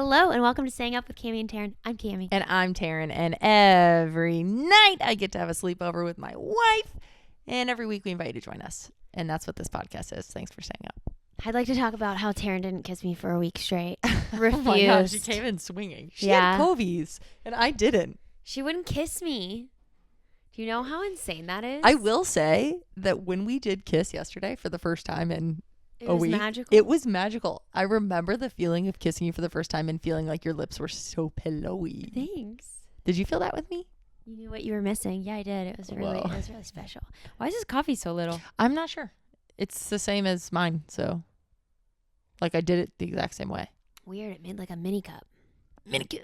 Hello and welcome to Staying Up with Cami and Taryn. I'm Cami. And I'm Taryn, and every night I get to have a sleepover with my wife, and every week we invite you to join us. And that's what this podcast is. Thanks for staying up. I'd like to talk about how Taryn didn't kiss me for a week straight. Refused. Oh my gosh, she came in swinging. She had Covies, and I didn't. She wouldn't kiss me. Do you know how insane that is? I will say that when we did kiss yesterday for the first time in a week, magical. it was magical. I remember the feeling of kissing you for the first time and feeling like your lips were so pillowy. Thanks. Did you feel that with me? You knew what you were missing. Yeah, I did. It was really special. Why is this coffee so little? I'm not sure. It's the same as mine, so like I did it the exact same way. Weird. It made like a mini cup. Mini cup.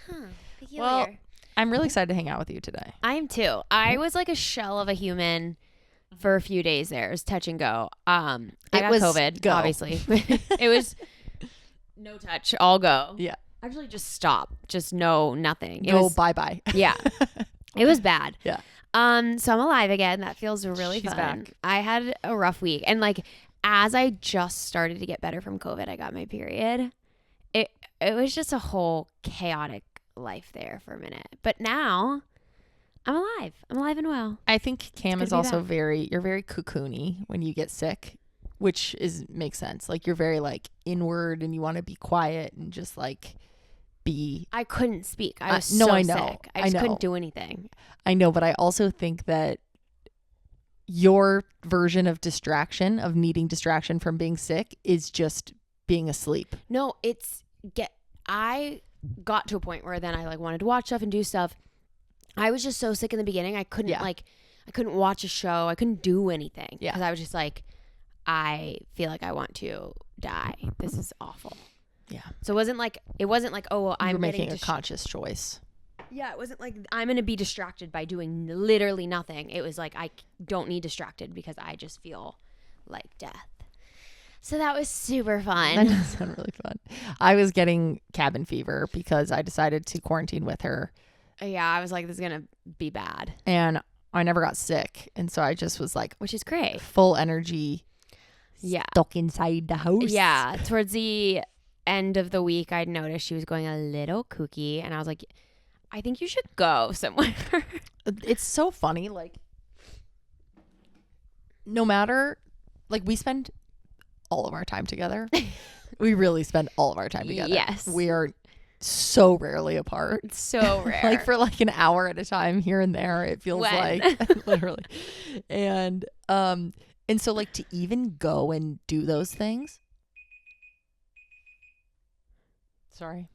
Huh. Peculiar. Well, I'm really excited to hang out with you today. I am too. I was like a shell of a human for a few days there. It was touch and go. I got COVID, obviously. It was no touch, all go. Yeah. Actually, just stop. Just no, nothing. It was bye-bye. Yeah. It was bad. Yeah. So I'm alive again. That feels really She's fun. back. I had a rough week. And like, as I just started to get better from COVID, I got my period. It was just a whole chaotic life there for a minute. But now I'm alive. I'm alive and well. I think Cam is be also back. you're very cocoony when you get sick, which makes sense. Like you're very like inward and you want to be quiet and just like be. I couldn't speak. I was no, so I know. sick. I just couldn't do anything. I know, but I also think that your version of distraction, of needing distraction from being sick, is just being asleep. No, I got to a point where then I like wanted to watch stuff and do stuff. I was just so sick in the beginning. I couldn't I couldn't watch a show. I couldn't do anything. Yeah. Because I was just like, I feel like I want to die. This is awful. Yeah. So it wasn't like, oh, well, I'm making a conscious choice. Yeah, it wasn't like I'm going to be distracted by doing literally nothing. It was like I don't need distracted because I just feel like death. So that was super fun. That does sound really fun. I was getting cabin fever because I decided to quarantine with her. Yeah, I was like, this is going to be bad. And I never got sick. And so I just was like, which is great. Full energy. Yeah. Stuck inside the house. Yeah. Towards the end of the week, I'd noticed she was going a little kooky. And I was like, I think you should go somewhere. It's so funny. Like, no matter, like, we spend all of our time together. We really spend all of our time together. Yes. We are so rarely apart. It's so rare. Like for like an hour at a time here and there, it feels like literally. And so like to even go and do those things. Sorry.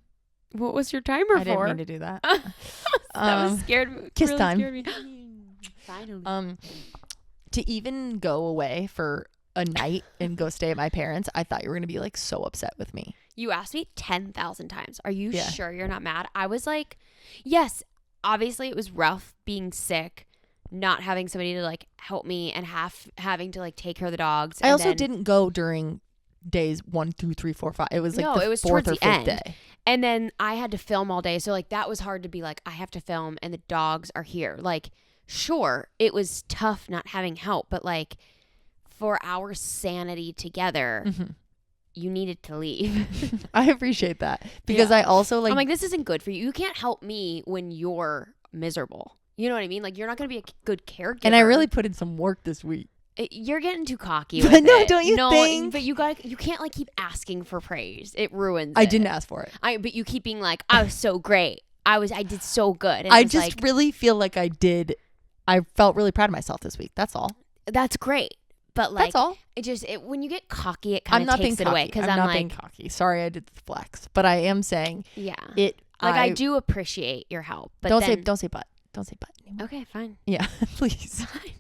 What was your timer for? I didn't mean to do that. That was scared. Kiss really time. Scared me. Finally. To even go away for a night and go stay at my parents', I thought you were going to be like so upset with me. You asked me 10,000 times. Are you Yeah. sure you're not mad? I was like, yes, obviously it was rough being sick, not having somebody to like help me and having to like take care of the dogs. I also didn't go during days 1, 2, 3, 4, 5. It was like it was fourth towards or the fifth end. day. And then I had to film all day. So like that was hard to be like, I have to film and the dogs are here. Like, sure, it was tough not having help, but like for our sanity together, you needed to leave. I appreciate that because I also like, I'm like, this isn't good for you. You can't help me when you're miserable. You know what I mean? Like, you're not going to be a good caregiver. and I really put in some work this week. You're getting too cocky with No, it. don't you think? But you can't like keep asking for praise. It ruins I it. didn't ask for it. But you keep being like, I was so great. I did so good. And I it was just like, really feel like I felt really proud of myself this week. That's all. that's great. But like, That's all. When you get cocky, it kind of takes it away. Because I'm not like, being cocky. Sorry, I did the flex, but I am saying yeah, it. Like I do appreciate your help. But don't say but. Don't say but anymore. Okay, fine. Yeah, please. Fine.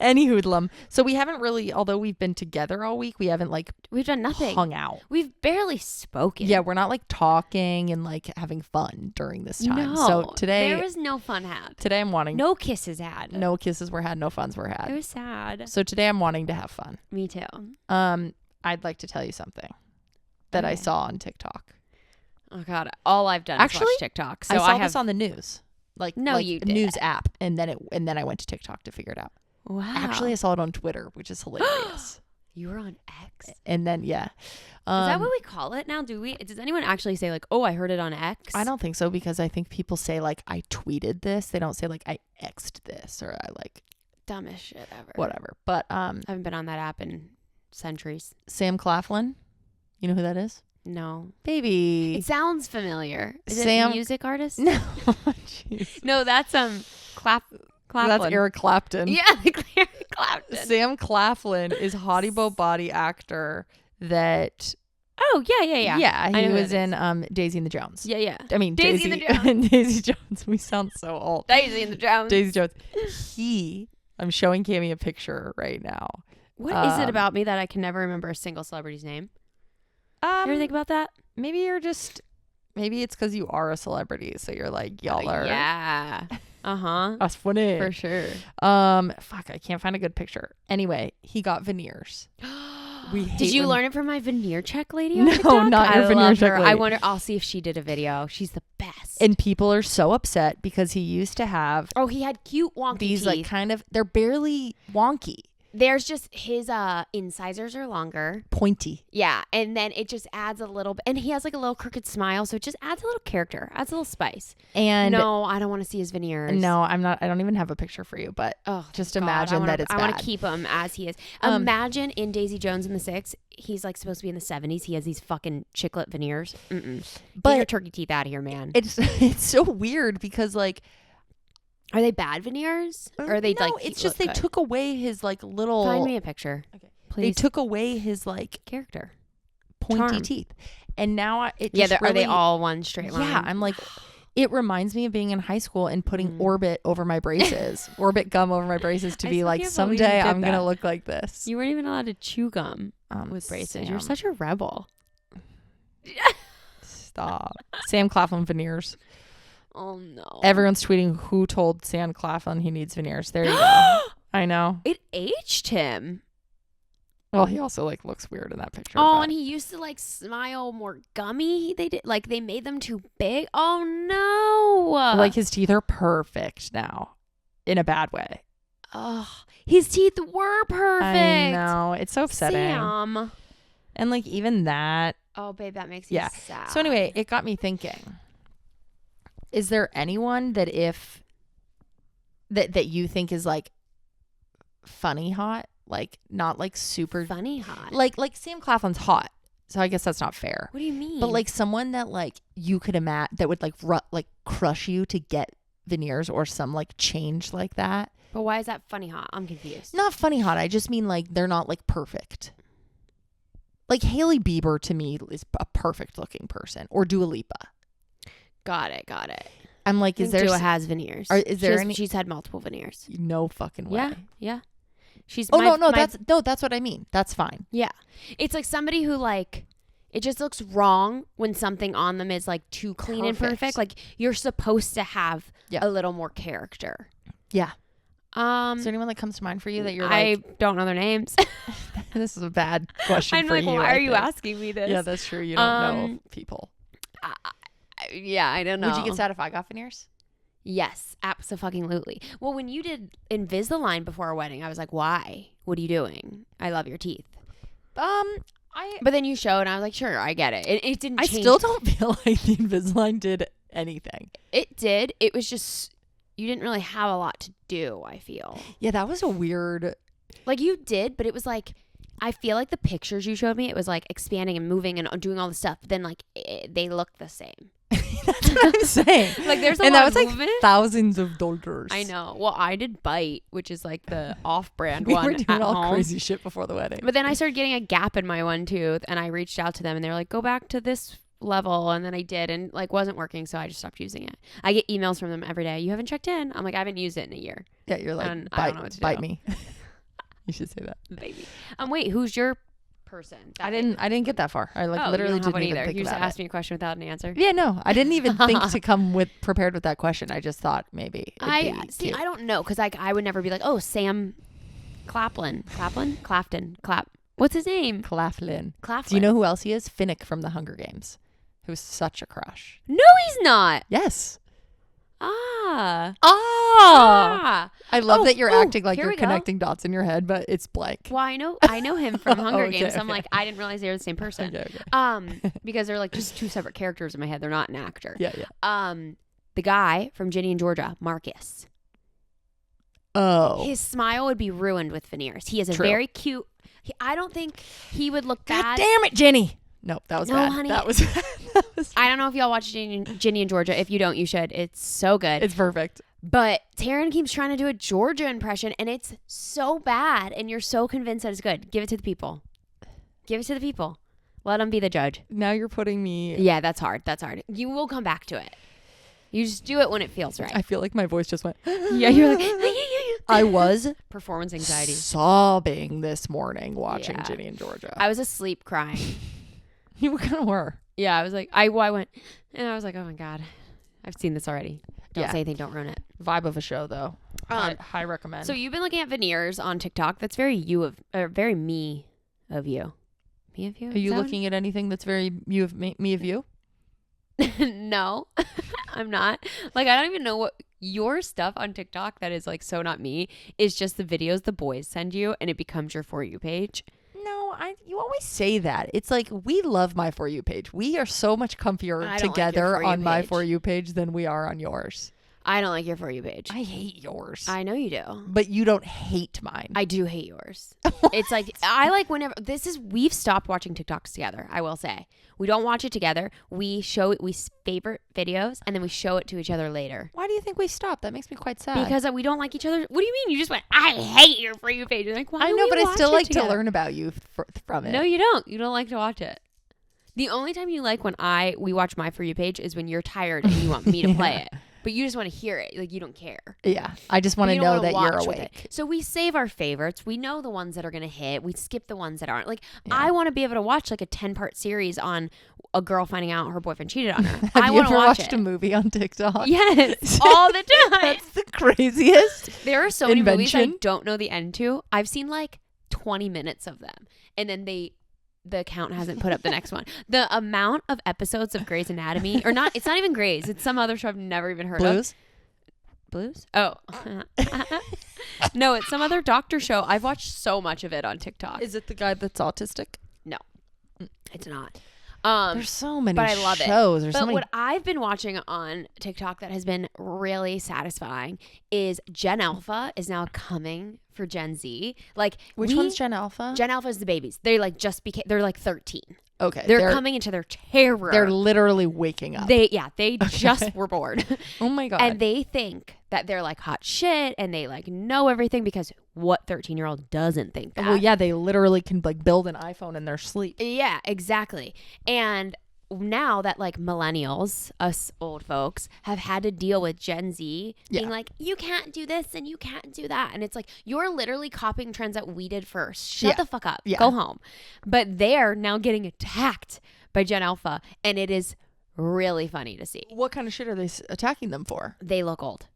Any hoodlum. So we haven't really, although we've been together all week, we haven't like We've done nothing. hung out. We've barely spoken. Yeah, we're not like talking and like having fun during this time. No, So today, there was no fun had. today I'm wanting No kisses had. no kisses were had, no funs were It had. was sad. So today I'm wanting to have fun. Me too. I'd like to tell you something that I Okay. saw on TikTok. Oh God, all I've done Actually, is watch TikTok. So I saw have this on the news. Like No, like you a did. news app, and then I went to TikTok to figure it out. wow. Actually, I saw it on Twitter, which is hilarious. You were on X? And then, yeah. Is that what we call it now? Does anyone actually say like, oh, I heard it on X? I don't think so, because I think people say like, I tweeted this. They don't say like, I X'd this, or I like. Dumbest shit ever. Whatever. But I haven't been on that app in centuries. Sam Claflin. You know who that is? No. Baby. It sounds familiar. Is Sam- it a music artist? No. Jeez. No, that's Claflin. That's Eric Clapton. Yeah, Eric Clapton. Sam Claflin is Hottie Bo Body actor that. Oh, yeah. Yeah, I he know who was that in is. Daisy and the Jones. Yeah. I mean, Daisy and the Jones. Daisy Jones. We sound so old. Daisy and the Jones. Daisy Jones. I'm showing Cammie a picture right now. What is it about me that I can never remember a single celebrity's name? You ever think about that? Maybe it's because you are a celebrity, so you're like, y'all are. Yeah. That's funny. For sure. Fuck, I can't find a good picture. Anyway, he got veneers. Did you learn it from my veneer check lady? No, on TikTok? not your I veneer love check her. lady. I wonder. I'll see if she did a video. She's the best. And people are so upset because he used to have he had cute wonky these teeth. like kind of, they're barely wonky. There's just his incisors are longer. Pointy. Yeah, and then it just adds a little bit. And he has like a little crooked smile, so it just adds a little character, adds a little spice. And no, I don't want to see his veneers. No, I don't even have a picture for you, but just imagine that it's bad. I want to keep him as he is. Imagine in Daisy Jones and the Six, he's like supposed to be in the 70s. He has these fucking chiclet veneers. Get your turkey teeth out of here, man. It's so weird because like, are they bad veneers? Or are they no, like? it's just they took away his like little. Find me a picture, okay. Please. They took away his like character, pointy charm. Teeth, and now it. Yeah, just are they all one straight line? Yeah, I'm like, it reminds me of being in high school and putting Orbit over my braces, Orbit gum over my braces to be like, someday I'm gonna look like this. You weren't even allowed to chew gum with braces. Sam. You're such a rebel. Stop. Sam Claflin veneers. Oh no. Everyone's tweeting who told Sam Claflin he needs veneers. There you go. I know. It aged him. Well, he also like looks weird in that picture. Oh, and he used to like smile more gummy. They made them too big. Oh no. Like his teeth are perfect now. In a bad way. Oh, his teeth were perfect. I know. It's so upsetting. Sam. And like even that. Oh, babe, that makes me sad. So anyway, it got me thinking. Is there anyone that that you think is like funny hot? Like not like super funny hot. Like Sam Claflin's hot. So I guess that's not fair. What do you mean? But like someone that like you could imagine that would like crush you to get veneers or some like change like that. But why is that funny hot? I'm confused. Not funny hot. I just mean like they're not like perfect. Like Hailey Bieber to me is a perfect looking person, or Dua Lipa. Got it. I'm like, is there Dua has veneers? She's had multiple veneers. No fucking way. Yeah. She's. That's what I mean. That's fine. Yeah, it's like somebody who like. It just looks wrong when something on them is like too clean and perfect. Like you're supposed to have a little more character. Yeah. Is there anyone that comes to mind for you that you're like? I don't know their names. This is a bad question for you. I'm like, why are you asking me this? Yeah, that's true. You don't know people. Yeah, I don't know. Would you get sad if I got veneers? Yes, absolutely. Well, when you did Invisalign before our wedding, I was like, why? What are you doing? I love your teeth. But then you showed, and I was like, sure, I get it. It didn't change. I still don't feel like the Invisalign did anything. It did. It was just, you didn't really have a lot to do, I feel. Yeah, that was a weird. Like you did, but it was like, I feel like the pictures you showed me, it was like expanding and moving and doing all the stuff. But then like they look the same. That's what I'm saying. Like there's a and lot that was of like movement. thousands of dollars. I know. Well, I did Bite, which is like the off-brand we one. were doing at all home. crazy shit before the wedding. But then I started getting a gap in my one tooth, and I reached out to them, and they were like, "Go back to this level," and then I did, and like wasn't working, so I just stopped using it. I get emails from them every day. You haven't checked in. I'm like, I haven't used it in a year. Yeah, you're like, I don't know what to bite do. me. You should say that, baby. Wait, who's your person? I didn't get that far. I literally didn't even think you just about asked me a question without an answer. Yeah, no, I didn't even think to come prepared with that question. I just thought maybe I don't know, because like I would never be like, oh, Sam Claflin. What's his name? Claflin. Claflin. Do you know who else he is? Finnick from the Hunger Games, who's such a crush. No, he's not. Yes. Ah. Ah. I love that you're Oh, acting like here you're we go. connecting dots in your head, but it's blank. Well, I know him from Hunger Okay, Games. So I'm okay. like, I didn't realize they were the same person. Okay. Because they're like just two separate characters in my head. They're not an actor. Yeah. The guy from Ginny and Georgia, Marcus. Oh. His smile would be ruined with veneers. He is a True. very cute. I don't think he would look God bad. damn it, Ginny. No, that was No, bad. honey. That was I don't know if y'all watch Ginny and Georgia. If you don't, you should. It's so good. It's perfect. But Taryn keeps trying to do a Georgia impression, and it's so bad. And you're so convinced that it's good. Give it to the people. Give it to the people. Let them be the judge. Now you're putting me. Yeah, that's hard. That's hard. You will come back to it. You just do it when it feels right. I feel like my voice just went. Yeah, you're like. I was Performance anxiety. sobbing this morning watching Yeah. Ginny and Georgia. I was asleep crying. You kind of were. Yeah, I was like, I went, and I was like, oh my God, I've seen this already. Don't Yeah. say anything, don't ruin it. Vibe of a show, though. High recommend. So you've been looking at veneers on TikTok. That's very very me of you. Me of you? Are you looking at anything that's very you of me of you? No, I'm not. Like, I don't even know what your stuff on TikTok that is like so not me is just the videos the boys send you, and it becomes your For You page. No, you always say that. It's like we love my For You page. We are so much comfier I don't like your together For You on my page. For You page than we are on yours. I don't like your For You page. I hate yours. I know you do. But you don't hate mine. I do hate yours. It's like, I like whenever we've stopped watching TikToks together. I will say we don't watch it together. We favorite videos and then we show it to each other later. Why do you think we stopped? That makes me quite sad. Because we don't like each other. What do you mean? You just went, I hate your For You page. You're like, why I do know, we but I watch still it like together? to learn about you from it. No, you don't. You don't like to watch it. The only time you like when we watch my For You page is when you're tired and you want me to play it. But you just want to hear it. Like, you don't care. Yeah. I just want to You don't know wanna that you're watch with awake. it. So we save our favorites. We know the ones that are going to hit. We skip the ones that aren't. Like, Yeah. I want to be able to watch like a 10-part series on a girl finding out her boyfriend cheated on her. Have I you want to ever watch watched it. a movie on TikTok? Yes, all the time. That's the craziest. There are so many movies I invention. don't know the end to. I've seen like 20 minutes of them. And then the account hasn't put up the next one. The amount of episodes of Grey's Anatomy, or not, it's not even Grey's. It's some other show I've never even heard of. Blues? Oh. No, it's some other doctor show. I've watched so much of it on TikTok. Is it the guy that's autistic? No, it's not. There's so many but I love it. shows. There's But so many. what I've been watching on TikTok that has been really satisfying is Gen Alpha is now coming for Gen Z. Like, Which one's Gen Alpha? Gen Alpha is the babies. They like they're like 13. Okay. They're coming into their terror. They're literally waking up. They just were bored. Oh my God. And they think that they're like hot shit and they like know everything, because what 13-year-old doesn't think that? Well, yeah, they literally can like build an iPhone in their sleep. Yeah, exactly. And now that like millennials, us old folks, have had to deal with Gen Z being Yeah. like, you can't do this and you can't do that. And it's like, you're literally copying trends that we did first. Shut the fuck up. Yeah. Go home. But they're now getting attacked by Gen Alpha. And it is really funny to see. What kind of shit are they attacking them for? They look old.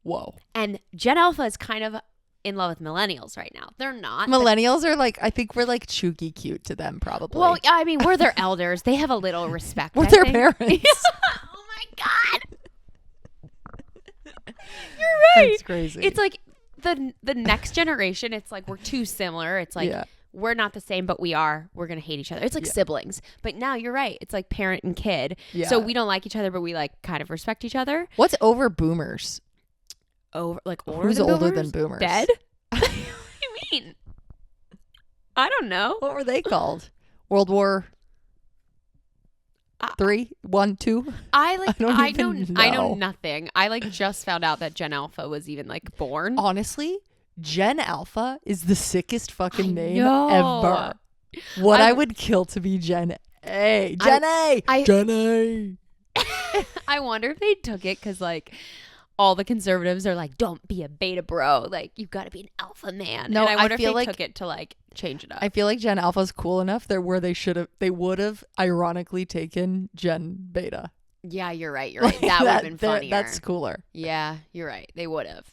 Whoa. And Gen Alpha is kind of in love with millennials right now. They're not. Millennials are like, I think we're like chooky cute to them probably. Well, I mean, we're their elders. They have a little respect. We're I their think. parents. Oh my God. You're right. That's crazy. It's like the next generation, it's like we're too similar. It's like Yeah. we're not the same, but we are. We're going to hate each other. It's like Yeah. siblings. But now you're right. It's like parent and kid. Yeah. So we don't like each other, but we like kind of respect each other. What's over boomers? Older Who's than older boomers? than boomers? Dead? What do you mean? I don't know. What were they called? World War 3, 1, 2? I like. don't I even know know. nothing. I like just found out that Gen Alpha was even like born. Honestly, Gen Alpha is the sickest fucking name know. ever. What I I'm- would kill to be Gen A. Gen A. Gen A. I wonder if they took it because like all the conservatives are like, don't be a beta bro. Like, you've got to be an alpha man. No, and I wonder I feel if they like- took it to like change it up. I feel like Gen Alpha's cool enough there where they would have ironically taken Gen Beta. Yeah, you're right. You're right. That would have been funnier. That's cooler. Yeah, you're right. They would have.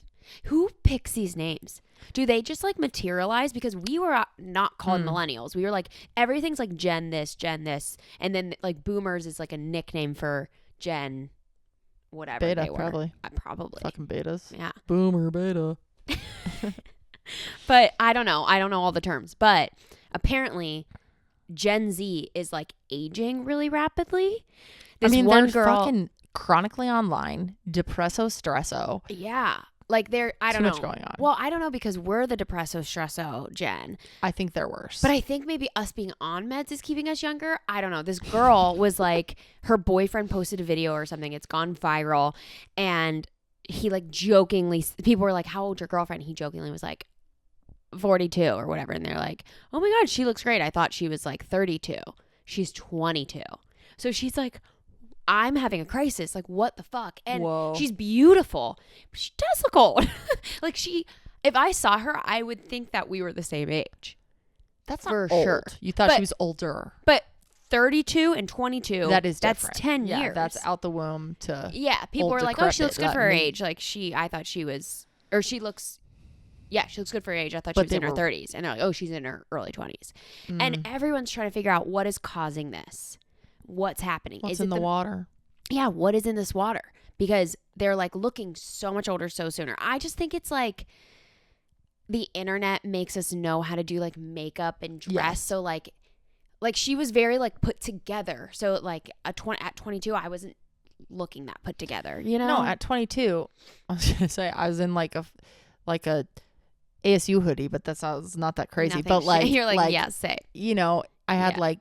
Who picks these names? Do they just like materialize? Because we were not called millennials. We were like, everything's like Gen this. And then like boomers is like a nickname for Gen whatever Beta, they were. probably. Probably. Fucking betas. Yeah. Boomer beta. But I don't know. I don't know all the terms. But apparently Gen Z is like aging really rapidly. This one they're girl, fucking chronically online, depresso stresso. yeah. Like I don't know. Too much going on. Well, I don't know because we're the depresso stresso gen. I think they're worse. But I think maybe us being on meds is keeping us younger. I don't know. This girl was like, her boyfriend posted a video or something. It's gone viral. And he like jokingly, people were like, how old's your girlfriend? He jokingly was like 42 or whatever. And they're like, oh my God, she looks great. I thought she was like 32. She's 22. So she's like, I'm having a crisis. Like, what the fuck? And Whoa. She's beautiful. But she does look old. Like if I saw her, I would think that we were the same age. That's for not old. sure. You thought But- she was older. But 32 and 22, That is that's different. 10 Yeah, years. that's out the womb to. Yeah, people old were like, oh, she looks decrepit. good for her That me- age. Like I thought she was, or she looks, yeah, she looks good for her age. I thought she But was in they her were- 30s. And they're like, oh, she's in her early 20s. Mm. And everyone's trying to figure out what is causing this. What's happening? What's Is in it the water? Yeah, what is in this water? Because they're like looking so much older so sooner. I just think it's like the internet makes us know how to do like makeup and dress. Yes. So like she was very like put together. So like at 22, I wasn't looking that put together, you know? No, at 22, I was gonna say I was in like a ASU hoodie, but that sounds not that crazy. Nothing but shit. like You're like, like, yeah, say. you know, I had Yeah. like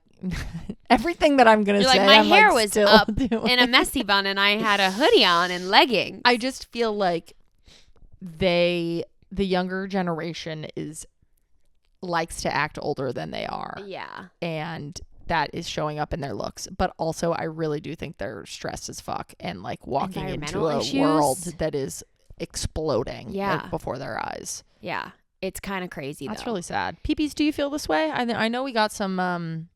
everything that I'm gonna You're say. like, my I'm, hair like, was still up doing. in a messy bun and I had a hoodie on and leggings. I just feel like the younger generation likes to act older than they are. Yeah. And that is showing up in their looks. But also I really do think they're stressed as fuck and like walking into Environmental a issues. world that is exploding Yeah. like, before their eyes. Yeah. It's kind of crazy That's though. really sad. Peepees, do you feel this way? I know we got some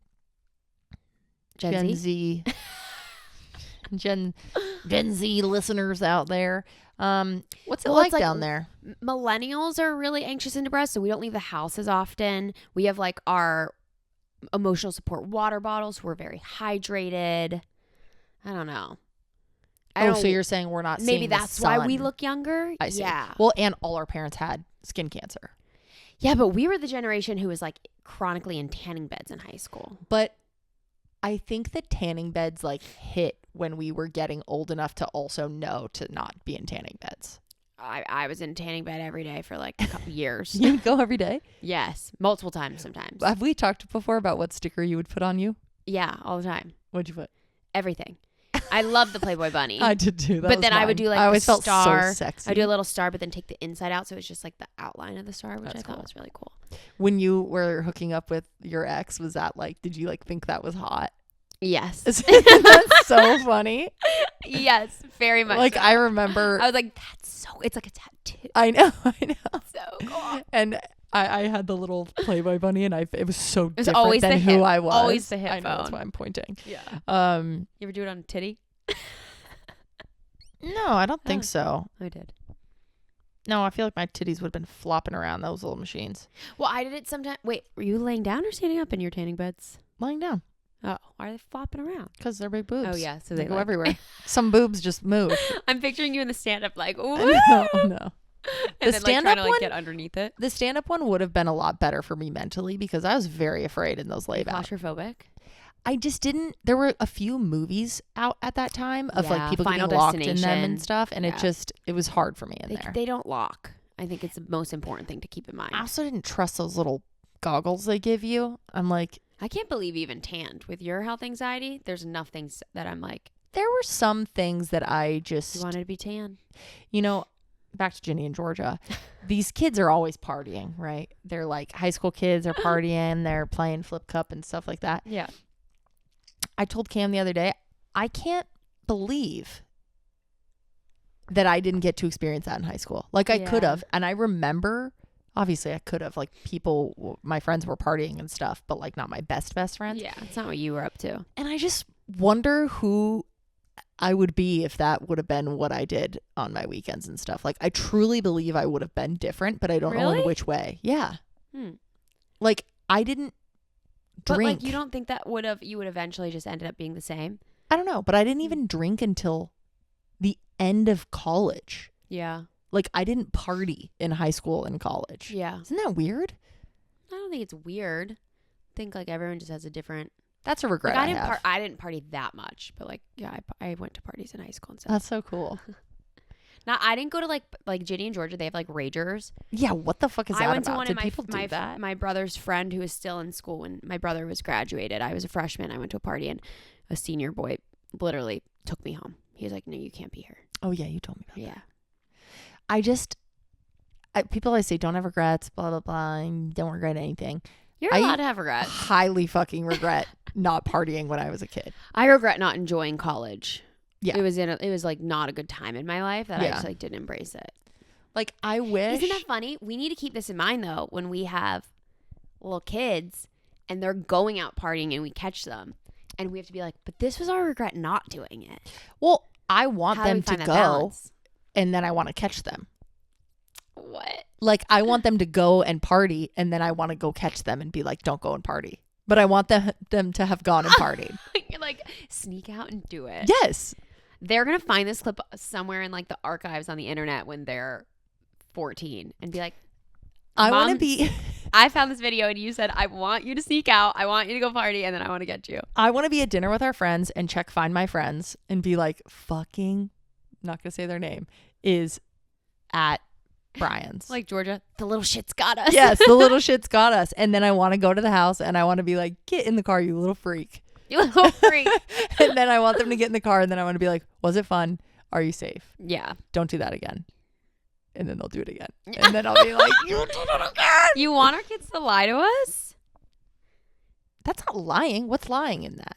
Gen Z? Gen Z listeners out there. What's it Well, like it's like- down there? Millennials are really anxious and depressed, so we don't leave the house as often. We have like our emotional support water bottles. We're very hydrated. I don't know. So you're saying we're not maybe seeing the that's why we sun. look younger. I see. Yeah. Well, and all our parents had skin cancer. Yeah, but we were the generation who was like chronically in tanning beds in high school. But I think the tanning beds like hit when we were getting old enough to also know to not be in tanning beds. I was in tanning bed every day for like a couple years. You would go every day? Yes, multiple times sometimes. Have we talked before about what sticker you would put on you? Yeah, all the time. What'd you put? Everything. I love the Playboy bunny. I did too. That But was then I would mine. do like I always the felt star. so sexy. I do a little star, but then take the inside out, so it's just like the outline of the star, which That's I thought cool. was really cool. When you were hooking up with your ex, was that like, did you like think that was hot? Yes, That's so funny. yes, very much. Like so. I remember, I was like, that's so. It's like a tattoo. I know. So cool. And I had the little Playboy bunny, and it was so was different always than the who hip- I was. always the hip I know, that's bone. why I'm pointing. Yeah. Um, You ever do it on a titty? no, I don't think Oh. so. I did. No, I feel like my titties would have been flopping around those little machines. Well, I did it sometime. Wait, were you laying down or standing up in your tanning beds? Lying down Oh, why are they flopping around? because they're big boobs. Oh yeah, so They they go like- everywhere. Some boobs just move. I'm picturing you in the stand up like, ooh, No. and The then like stand-up trying to like one? get underneath it. The stand-up one would have been a lot better for me mentally because I was very afraid in those lay back. Claustrophobic. I just didn't. There were a few movies out at that time of Yeah, like people Final getting locked in them Destination. and stuff, and Yeah. it was hard for me in They, there. they don't lock. I think it's the most important thing to keep in mind. I also didn't trust those little goggles they give you. I'm like, I can't believe you even tanned with your health anxiety. There's enough things that I'm like, there were some things that I just, you wanted to be tan. you know, back to Ginny in Georgia. These kids are always partying, right? They're like high school kids are partying. They're playing flip cup and stuff like that. Yeah. I told Cam the other day, I can't believe that I didn't get to experience that in high school. Like I could Yeah. have. And I remember, obviously I could have, like my friends were partying and stuff, but like not my best friends. Yeah. It's not what you were up to. And I just wonder who I would be if that would have been what I did on my weekends and stuff. Like I truly believe I would have been different, but I don't know in Really? which way. Yeah. Hmm. Like I didn't But drink. like, you don't think that you would eventually just ended up being the same? I don't know, but I didn't even drink until the end of college. Yeah. Like, I didn't party in high school and college. Yeah. Isn't that weird? I don't think it's weird. I think like everyone just has a different. That's a regret Like, I have. I didn't party that much, but like yeah, I went to parties in high school and stuff. That's so cool. Now I didn't go to like Ginny and Georgia. They have like ragers. Yeah, what the fuck is that I went about? to one Did of people do that? my brother's friend who was still in school when my brother was graduated. I was a freshman. I went to a party and a senior boy literally took me home. He was like, "No, you can't be here." Oh yeah, you told me about that. Yeah. People always say don't have regrets, blah blah blah, and don't regret anything. You're allowed to have regrets. Highly fucking regret not partying when I was a kid. I regret not enjoying college. Yeah. It was like not a good time in my life that I Yeah. just like didn't embrace it. Like, I wish. Isn't that funny? We need to keep this in mind though when we have little kids and they're going out partying and we catch them and we have to be like, but this was our regret not doing it. Well, I want How do we them to find that go balance? and then I want to catch them. What? Like, I want them to go and party and then I want to go catch them and be like, don't go and party. But I want them to have gone and partied. You're like, sneak out and do it. Yes. They're going to find this clip somewhere in like the archives on the internet when they're 14 and be like, I want to Mom, be I found this video and you said, I want you to sneak out. I want you to go party and then I want to get you. I want to be at dinner with our friends and check Find My Friends and be like, fucking, not going to say their name, is at Brian's. Like, Georgia, the little shit's got us. Yes, the little shit's got us. And then I want to go to the house and I want to be like, get in the car, you little freak. You little freak. And then I want them to get in the car and then I want to be like, was it fun? Are you safe? Yeah. Don't do that again. And then they'll do it again. And then I'll be like, you did it again. You want our kids to lie to us? That's not lying. What's lying in that?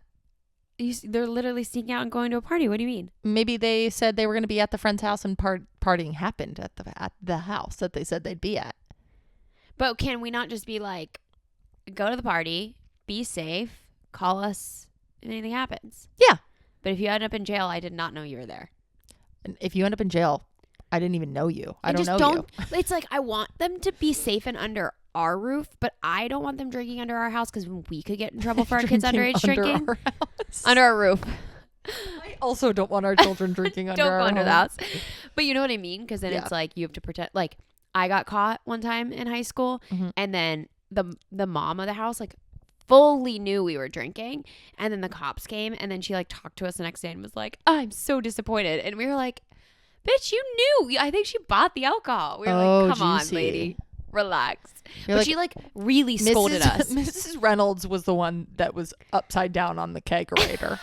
They're literally sneaking out and going to a party. What do you mean? Maybe they said they were going to be at the friend's house and partying happened at the house that they said they'd be at. But can we not just be like, go to the party, be safe, call us if anything happens? Yeah. But if you end up in jail, I did not know you were there. And if you end up in jail, I didn't even know you. I don't know you. It's like, I want them to be safe and under our roof, but I don't want them drinking under our house because we could get in trouble for our kids underage drinking. Our house. Under our roof. I also don't want our children drinking under our Don't go under home. the house. But you know what I mean? Because then Yeah. it's like you have to pretend. Like, I got caught one time in high school, and then the mom of the house like fully knew we were drinking, and then the cops came, and then she like talked to us the next day and was like, "I'm so disappointed," and we were like, "Bitch, you knew. I think she bought the alcohol." We were like, "Come on, lady, relax." You're But like, she like really scolded us. Mrs. Reynolds was the one that was upside down on the kegerator.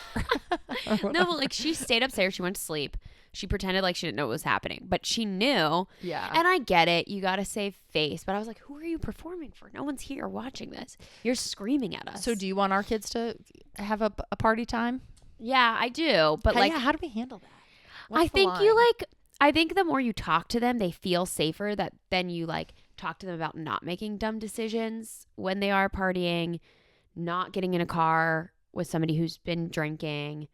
No, but like she stayed upstairs. She went to sleep. She pretended like she didn't know what was happening, but she knew. Yeah. And I get it. You got to save face. But I was like, who are you performing for? No one's here watching this. You're screaming at us. So do you want our kids to have a party time? Yeah, I do. But like, how do we handle that? I think I think the more you talk to them, they feel safer that then you like talk to them about not making dumb decisions when they are partying, not getting in a car with somebody who's been drinking,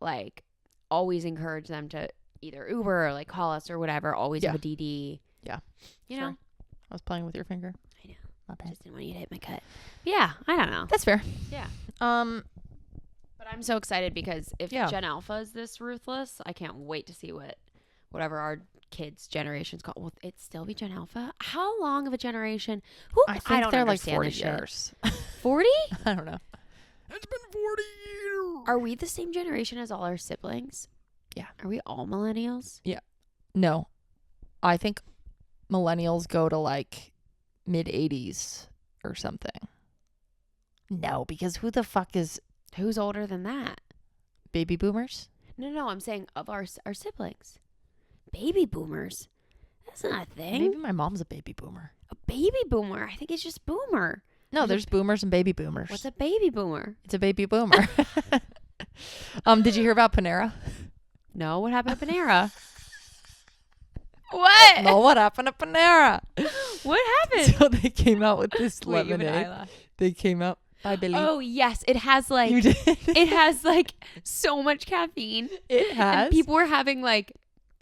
like always encourage them to either Uber or like call us or whatever, always have a DD. Yeah. You know? I was playing with your finger. I know. My bad. Just didn't want you to hit my cut. But yeah, I don't know. That's fair. Yeah. But But I'm so excited because if Yeah. Gen Alpha is this ruthless, I can't wait to see whatever our kids' generation's called. Will it still be Gen Alpha? How long of a generation? I think don't they're like understand 40 this shit. years. 40? I don't know. It's been 40 years. Are we the same generation as all our siblings? Yeah. Are we all millennials? No. I think millennials go to like mid 80s or something. No, because who the fuck is Who's older than that? baby boomers? No, I'm saying of our siblings. Baby boomers. That's not a thing. Maybe my mom's a baby boomer. A baby boomer. I think it's just boomer. No, there's boomers and baby boomers. What's a baby boomer? It's a baby boomer. Did you hear about Panera? No, what happened to Panera? What? No, what happened to Panera? What happened? So they came out with this Wait, you have an lemonade. eyelash. They came out. I believe. Oh yes, it has like You did. it has like so much caffeine. It has. And people were having like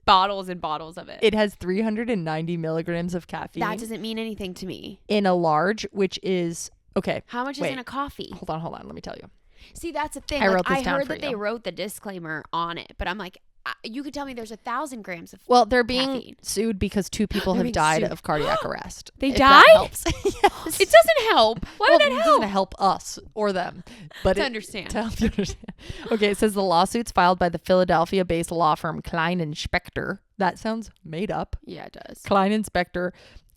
bottles and bottles of it. It has 390 milligrams of caffeine. That doesn't mean anything to me. In a large, which is okay. How much is in a coffee? Hold on. Let me tell you. See, that's the thing. I Like, wrote this I down heard for that they you. wrote the disclaimer on it, but I'm like, you could tell me there's 1,000 grams of Well, they're being caffeine. sued because 2 people They're have being died sued. of cardiac arrest. They If died? that helps. Yes. It doesn't help. Why would that It help? doesn't help us or them, but To it- understand. To help you understand. Okay, it says the lawsuits filed by the Philadelphia-based law firm Klein and Spector. That sounds made up. Yeah, it does. Klein and Spector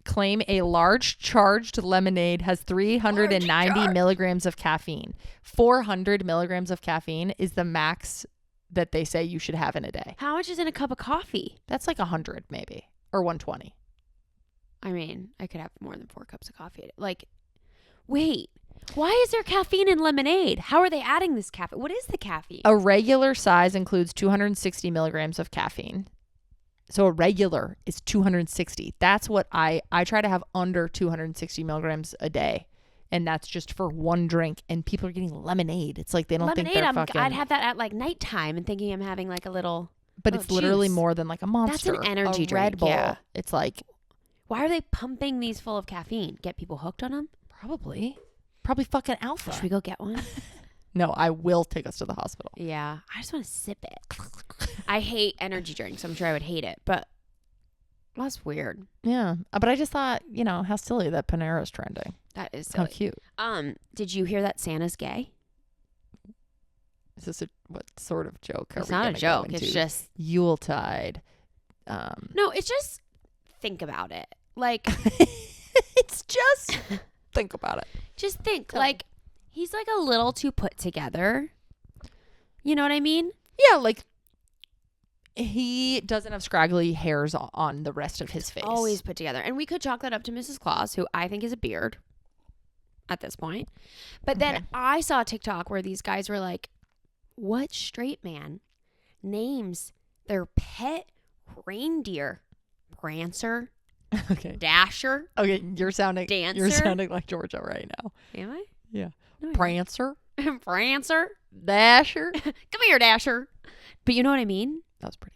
claim a large charged lemonade has 390 milligrams of caffeine. 400 milligrams of caffeine is the max that they say you should have in a day. How much is in a cup of coffee? That's like 100 maybe, or 120. I mean, I could have more than 4 cups of coffee. Like, wait, why is there caffeine in lemonade? How are they adding this caffeine? What is the caffeine? A regular size includes 260 milligrams of caffeine. So a regular is 260. That's what I try to have under 260 milligrams a day. And that's just for one drink. And people are getting lemonade. It's like they don't think they're fucking... I'd have that at like nighttime and thinking I'm having like a little... But it's literally juice. more than like a Monster. That's an energy a drink, Red Bull. yeah. It's like... Why are they pumping these full of caffeine? Get people hooked on them? Probably fucking alpha. Should we go get one? No, I will take us to the hospital. Yeah. I just want to sip it. I hate energy drinks. I'm sure I would hate it. But that's weird. Yeah. But I just thought, how silly that Panera's trending. That is How silly. cute. Did you hear that Santa's gay? Is this what sort of joke are It's we not a gonna go joke. into? It's just... Yuletide. No, it's just... Think about it. Like... It's just think about it. Just think, Tell like, he's like a little too put together. You know what I mean? Yeah, like he doesn't have scraggly hairs on the rest of his face. Always put together. And we could chalk that up to Mrs. Claus, who I think is a beard at this point. But then Okay. I saw a TikTok where these guys were like, what straight man names their pet reindeer Prancer, Okay. Dasher? Okay, you're sounding Dancer? like Georgia right now. Am I? Yeah. No, Prancer, Prancer? Dasher. Come here, Dasher. But you know what I mean? That was pretty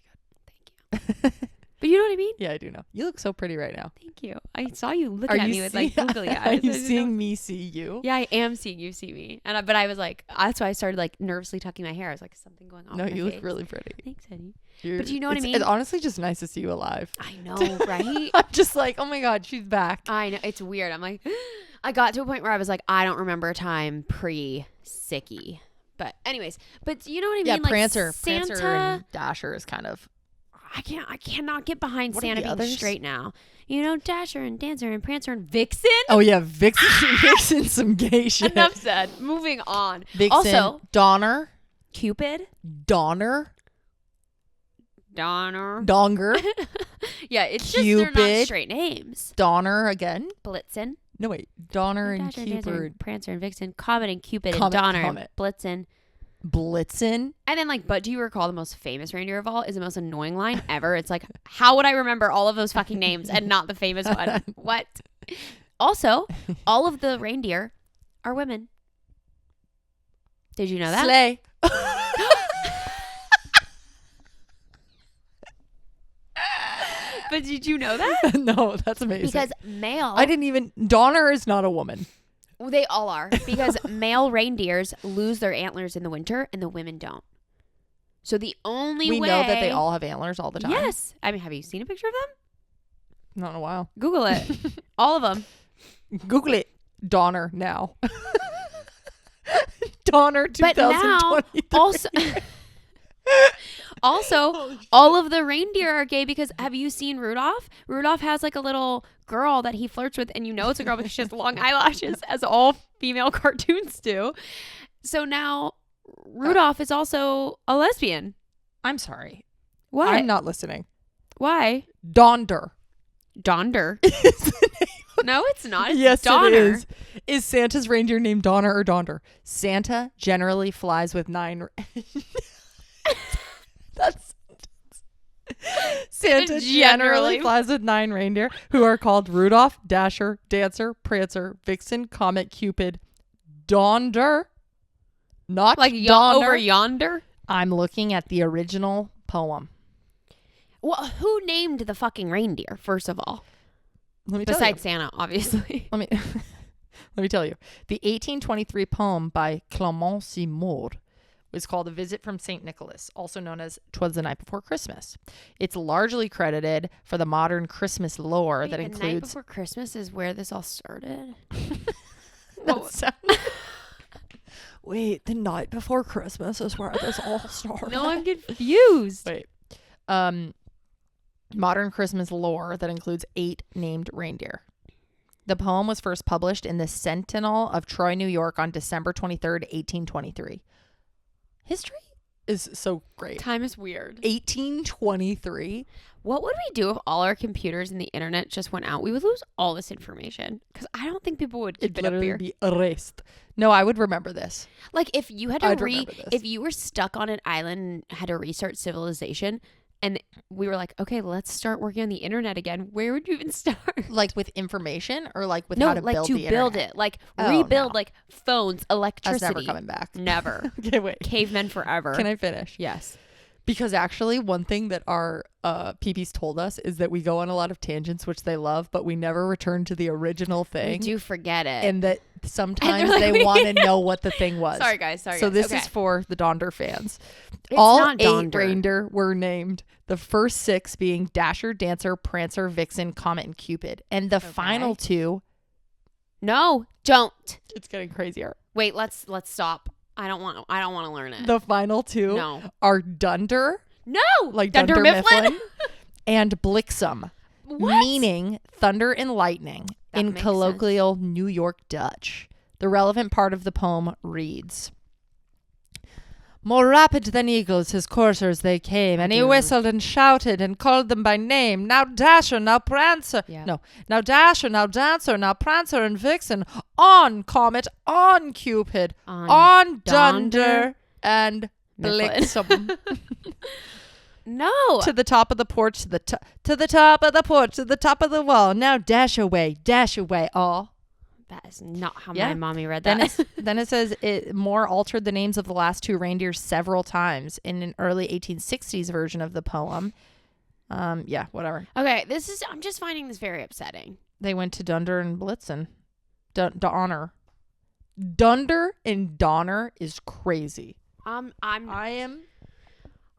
Thank you. But you know what I mean? Yeah, I do know. You look so pretty right now. Thank you. I saw you look Are at you me with like see- googly eyes. Are I you didn't know- seeing me see you? Yeah, I am seeing you see me. And but I was like, that's why I started like nervously tucking my hair. I was like, is something going on? No, with my you look face? really pretty. Thanks, honey. But do you know what I mean? It's honestly just nice to see you alive. I know, right? I'm just like, oh my God, she's back. I know. It's weird. I'm like, I got to a point where I was like, I don't remember a time pre-sicky. But anyways, but you know what I mean? Yeah, Like Prancer Santa, and Dasher is kind of. I cannot get behind What are Santa the being others? straight now. You know, Dasher and Dancer and Prancer and Vixen. Oh yeah, Vixen, some gay shit. Enough said. Moving on. Vixen, Also, Donner, Cupid. Donner, Donger, Yeah, it's just they're not Cupid. straight names. Donner again. Blitzen. No wait, Donner and Dasher, Dancer, Cupid, Prancer and Vixen. Comet and Cupid Comet, and Donner Comet. and Blitzen. Blitzen. And then like, but do you recall the most famous reindeer of all is the most annoying line ever? It's like, how would I remember all of those fucking names and not the famous one? What? Also, all of the reindeer are women. Did you know that? Sleigh. But did you know that? No, that's amazing. Because male, I didn't even. Donner is not a woman. well, they all are. Because male reindeers lose their antlers in the winter and the women don't. So the only We way. know that they all have antlers all the time. Yes. I mean, have you seen a picture of them? Not in a while. Google it. All of them. Google it. Donner now. Donner But now, 2023. also, all of the reindeer are gay because have you seen Rudolph? Rudolph has like a little girl that he flirts with, and you know it's a girl because she has long eyelashes, as all female cartoons do. So now Rudolph is also a lesbian. I'm sorry. What? I'm not listening. Why? Donder. Donder. Is the name. No, it's not. It's Yes, Donner. it is. Is Santa's reindeer named Donner or Donder? Santa generally flies with 9. That's. Santa generally Generally. flies with 9 reindeer who are called Rudolph, Dasher, Dancer, Prancer, Vixen, Comet, Cupid, Donder. Not Like Donner. over yonder. I'm looking at the original poem. Well, who named the fucking reindeer, first of all? Let me tell you. Besides Santa, obviously. Let me tell you. The 1823 poem by Clément Seymour was called A Visit from St. Nicholas, also known as 'Twas the Night Before Christmas. It's largely credited for the modern Christmas lore Wait, that the night includes... before Christmas is where this all started? Wait, the night before Christmas is where this all started? No, I'm confused. Wait. Modern Christmas lore that includes 8 named reindeer. The poem was first published in the Sentinel of Troy, New York on December 23rd, 1823. History is so great. Time is weird. 1823. What would we do if all our computers and the internet just went out? We would lose all this information because I don't think people would keep it up here. Be erased. No, I would remember this. Like if you had to remember this. if you were stuck on an island and had to restart civilization and we were like, okay, let's start working on the internet again. Where would you even start? Like with information or like with how to build the build internet? it. Like Oh, rebuild no. like phones, electricity. That's never coming back. Never. Okay, wait. Cavemen forever. Can I finish? Yes. Because actually one thing that our PPs told us is that we go on a lot of tangents, which they love, but we never return to the original We thing. do forget it. And that sometimes like, they want to know what the thing was. Sorry guys. So this is for the Donder fans. It's All not 8 Donder. reindeer were named, the first 6 being Dasher, Dancer, Prancer, Vixen, Comet, and Cupid. And the final 2, No, don't. it's getting crazier. Wait, let's stop. I don't want to learn it. The final 2 No. are Dunder, No. like Dunder Mifflin. and Blixum, What? meaning thunder and lightning That in makes colloquial New York Dutch. The relevant part of the poem reads, more rapid than eagles his coursers they came, and he Dude. whistled and shouted and called them by name. Now Dasher, now Prancer. Yeah. No. Now Dasher, now Dancer, now Prancer and Vixen. On Comet, on Cupid, on Dunder, and Mifflin. Blixum. No. To the top of the porch, to the top of the porch, to the top of the wall. Now dash away, all. That is not how Yeah. my mommy read Then that. then it says it more altered the names of the last 2 reindeers several times in an early 1860s version of the poem. Yeah, whatever. Okay, I'm just finding this very upsetting. They went to Dunder and Blitzen. Donner. Dunder and Donner is crazy.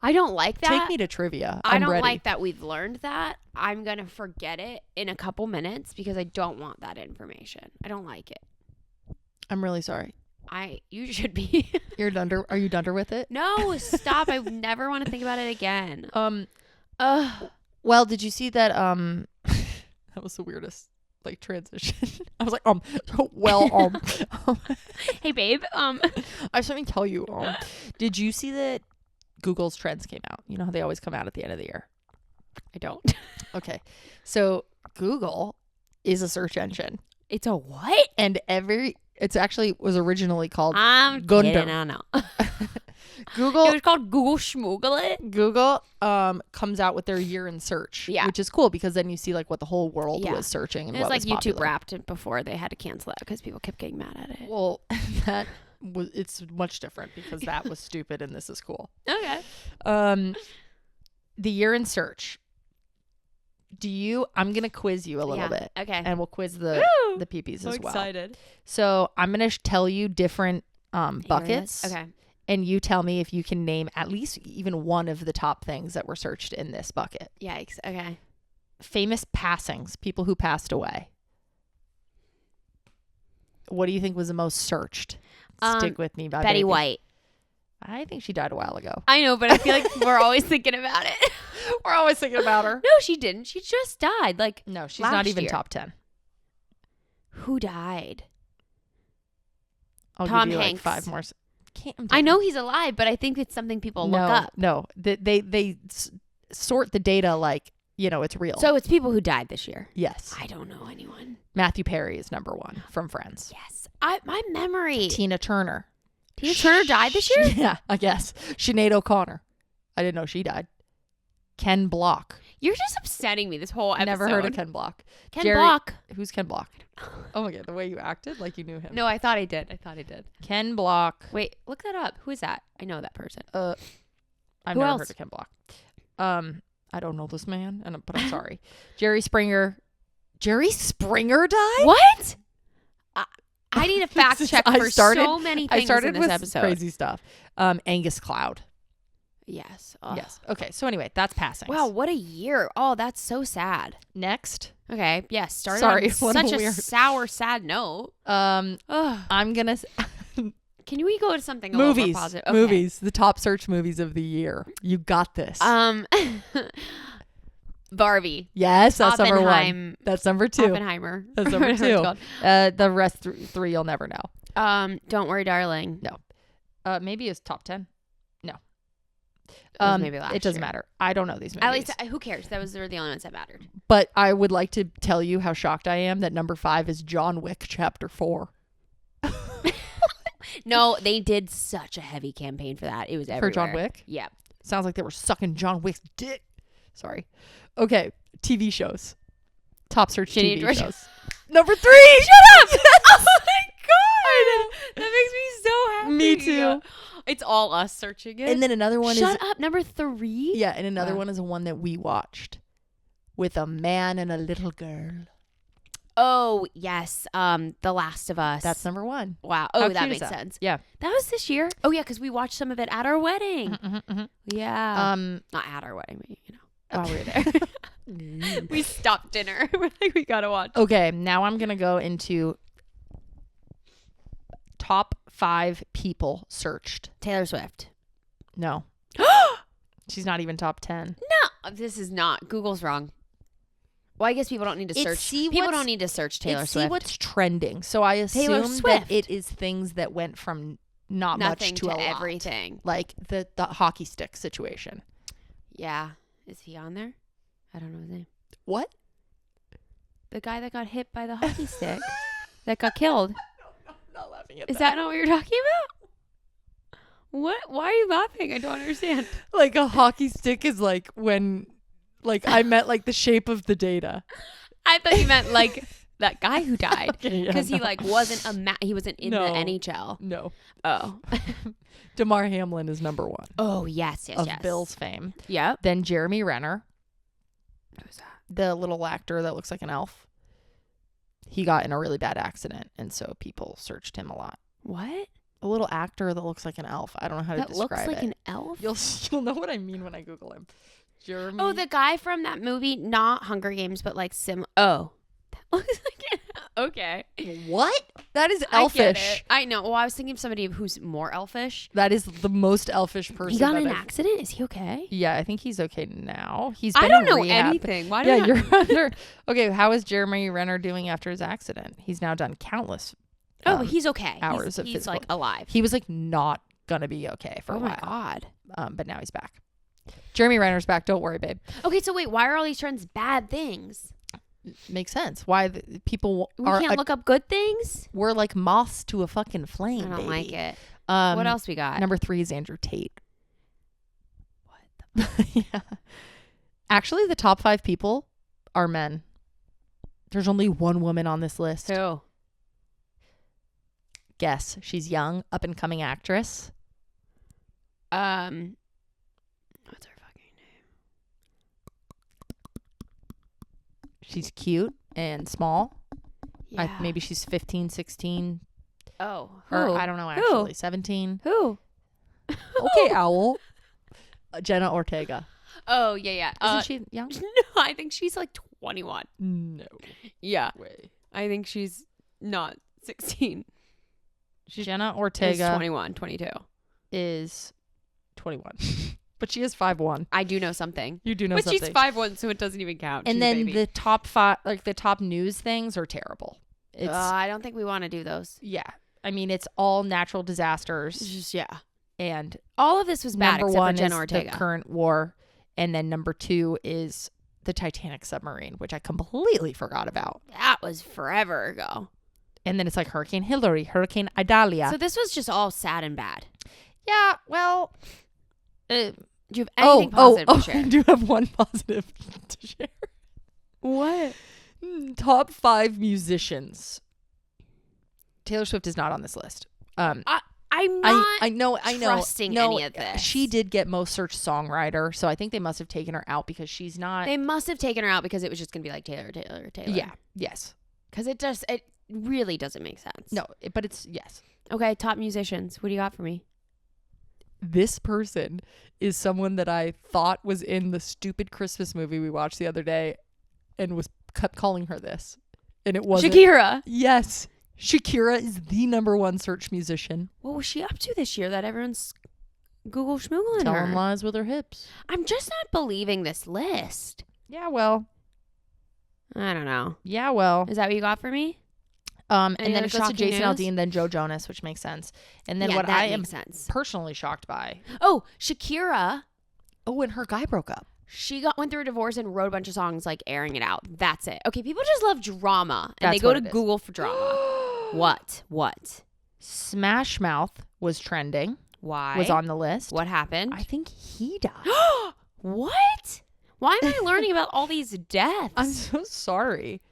I don't like that. Take me to trivia. I I'm don't ready. like that we've learned that. I'm going to forget it in a couple minutes because I don't want that information. I don't like it. I'm really sorry. You should be. You're Dunder. Are you Dunder with it? No, stop. I never want to think about it again. Well, did you see that that was the weirdest like transition. I was like, Hey babe, I have something to tell you. Did you see that Google's trends came out? You know how they always come out at the end of the year. I don't. Okay. So Google is a search engine. It's a what? And it's actually was originally called I'm Gunder. kidding. I know. Google. It was called Google Schmoogle It. Google comes out with their year in search, which is cool because then you see like what the whole world was searching and it's what like was YouTube popular. Wrapped it before they had to cancel it because people kept getting mad at it. Well, it's much different because that was stupid and this is cool. Okay. The year in search. I'm gonna quiz you a little bit. Okay. And we'll quiz the peepees as well. Excited. So I'm gonna tell you different buckets. Okay. And you tell me if you can name at least even one of the top things that were searched in this bucket. Yikes. Okay. Famous passings, people who passed away. What do you think was the most searched? Stick with me, Betty White. I think she died a while ago. I know, but I feel like we're always thinking about it. We're always thinking about her. No, she didn't. She just died. No, she's last not even year. top 10. Who died? I'll Tom give you Hanks. like 5 more. I know he's alive, but I think it's something people look up. No, they sort the data like, it's real. So it's people who died this year. Yes. I don't know anyone. Matthew Perry is number 1 from Friends. Yes. My memory. Tina Turner. Tina Turner died this year? Yeah, I guess. Sinead O'Connor. I didn't know she died. Ken Block. You're just upsetting me this whole episode. Never heard of Ken Block. Ken Block. Who's Ken Block? Oh my God, the way you acted like you knew him. No, I thought I did. Ken Block. Wait, look that up. Who is that? I know that person. I've Who never else? heard of Ken Block. I don't know this man, but I'm sorry. Jerry Springer. Jerry Springer died? What? I need a fact check for so many things in this episode. Crazy stuff. Angus Cloud. Yes. Yes. Okay. So anyway, that's passing. Wow, what a year. Oh, that's so sad. Next. Okay. Yes. Started Sorry, on such a sour, sad note. I'm gonna. Can we go to something a movies? Little more positive? Okay. Movies. The top search movies of the year. You got this. Barbie. Yes, that's number one. That's number two. Oppenheimer. That's number two. The rest three you'll never know. Don't Worry, Darling. No. Maybe it's top 10. No. Maybe last it doesn't year. matter. I don't know these movies. At least, who cares? They're the only ones that mattered. But I would like to tell you how shocked I am that number 5 is John Wick Chapter 4. No, they did such a heavy campaign for that. It was everywhere. For John Wick? Yeah. Sounds like they were sucking John Wick's dick. Sorry. Okay. TV shows. Top search Ginny TV shows. Number 3. Shut up! Oh my god! That makes me so happy. Me too. It's all us searching it. And then another one Shut up. Number 3? Yeah, and another one is one that we watched with a man and a little girl. Oh, yes. The Last of Us. That's number 1. Wow. How Oh, cute that is makes that? sense. Yeah. That was this year. Oh, yeah, because we watched some of it at our wedding. Mm-hmm. Yeah. Not at our wedding, but, while we were there. We stopped dinner. We're like, we gotta watch. Okay, now I'm going to go into top 5 people searched. Taylor Swift. No. She's not even top 10. No, this is not. Google's wrong. Well, I guess people don't need to search. People don't need to search Taylor Swift. See what's trending. So I assume that it is things that went from not Nothing much to a lot. everything. Like the hockey stick situation. Yeah. Is he on there? I don't know his name. What? The guy that got hit by the hockey stick that got killed. No, I'm not laughing at Is that not what you're talking about? What? Why are you laughing? I don't understand. Like a hockey stick is like when, like I meant like the shape of the data. I thought you meant like that guy who died because he wasn't he wasn't in the NHL. No. Oh. DeMar Hamlin is number 1. Oh yes, of Bills fame. Yep. Then Jeremy Renner. Who's that? The little actor that looks like an elf. He got in a really bad accident, and so people searched him a lot. What? A little actor that looks like an elf. I don't know how to describe it. That looks like an elf? You'll know what I mean when I Google him. Jeremy. Oh, the guy from that movie, not Hunger Games, but like Oh. That looks like an Okay. What? That is elfish. I know. Well, I was thinking of somebody who's more elfish. That is the most elfish person. He got in an accident? Is he okay? Yeah, I think he's okay now. I don't know anything. Why do you're under. Okay, how is Jeremy Renner doing after his accident? He's now done countless. He's okay. Hours of he's physical. like alive. He was like not gonna be okay for a while. Oh my god. But now he's back. Jeremy Renner's back. Don't worry, babe. Okay, so wait, why are all these trends bad things? Makes sense. Why people we can't look up good things? We're like moths to a fucking flame. I don't like it. What What else we got? Number 3 is Andrew Tate. What the yeah. Actually, the top 5 people are men. There's only one woman on this list. Who? Guess. She's young, up and coming actress. What's her fucking name? She's cute and small. Yeah. Maybe she's 15, 16. Oh. Or Who? I don't know, actually. 17. Who? Okay, Owl. Jenna Ortega. Oh, yeah. Isn't she young? No, I think she's like 21. No. Yeah. Way. I think she's not 16. Jenna Ortega 21, 22. is 21. But she is 5'1". I do know something. You do know but something. But she's 5'1", so it doesn't even count. And she's then baby. the top 5, like the top news things are terrible. It's I don't think we want to do those. Yeah. I mean, it's all natural disasters. It's just, yeah. And all of this was bad number except 1 for Jenna is Ortega. the current war. And then number 2 is the Titanic submarine, which I completely forgot about. That was forever ago. And then it's like Hurricane Hillary, Hurricane Idalia. So this was just all sad and bad. Yeah, well. Do you have anything positive to share? I do have one positive to share. What? Top 5 musicians. Taylor Swift is not on this list. I'm not I know trusting any of this. She did get most searched songwriter, so I think they must have taken her out because she's not. They must have taken her out because it was just going to be like Taylor. Yeah. Yes. Because really doesn't make sense. No, but it's yes. Okay, top musicians. What do you got for me? This person is someone that I thought was in the stupid Christmas movie we watched the other day and kept calling her this. And it wasn't. Shakira. Yes. Shakira is the #1 search musician. What was she up to this year that everyone's Google schmoogling her? Telling lies with her hips. I'm just not believing this list. Yeah, well. I don't know. Yeah, well. Is that what you got for me? And Any then other it goes to shocking Jason news? Aldean, then Joe Jonas, which makes sense. And then Yeah, what that I am makes sense. personally shocked by. Oh, Shakira. Oh, and her guy broke up. She went through a divorce and wrote a bunch of songs like airing it out. That's it. Okay, people just love drama and That's they go what to it is. Google for drama. What? Smash Mouth was trending. Why? Was on the list. What happened? I think he died. What? Why am I learning about all these deaths? I'm so sorry.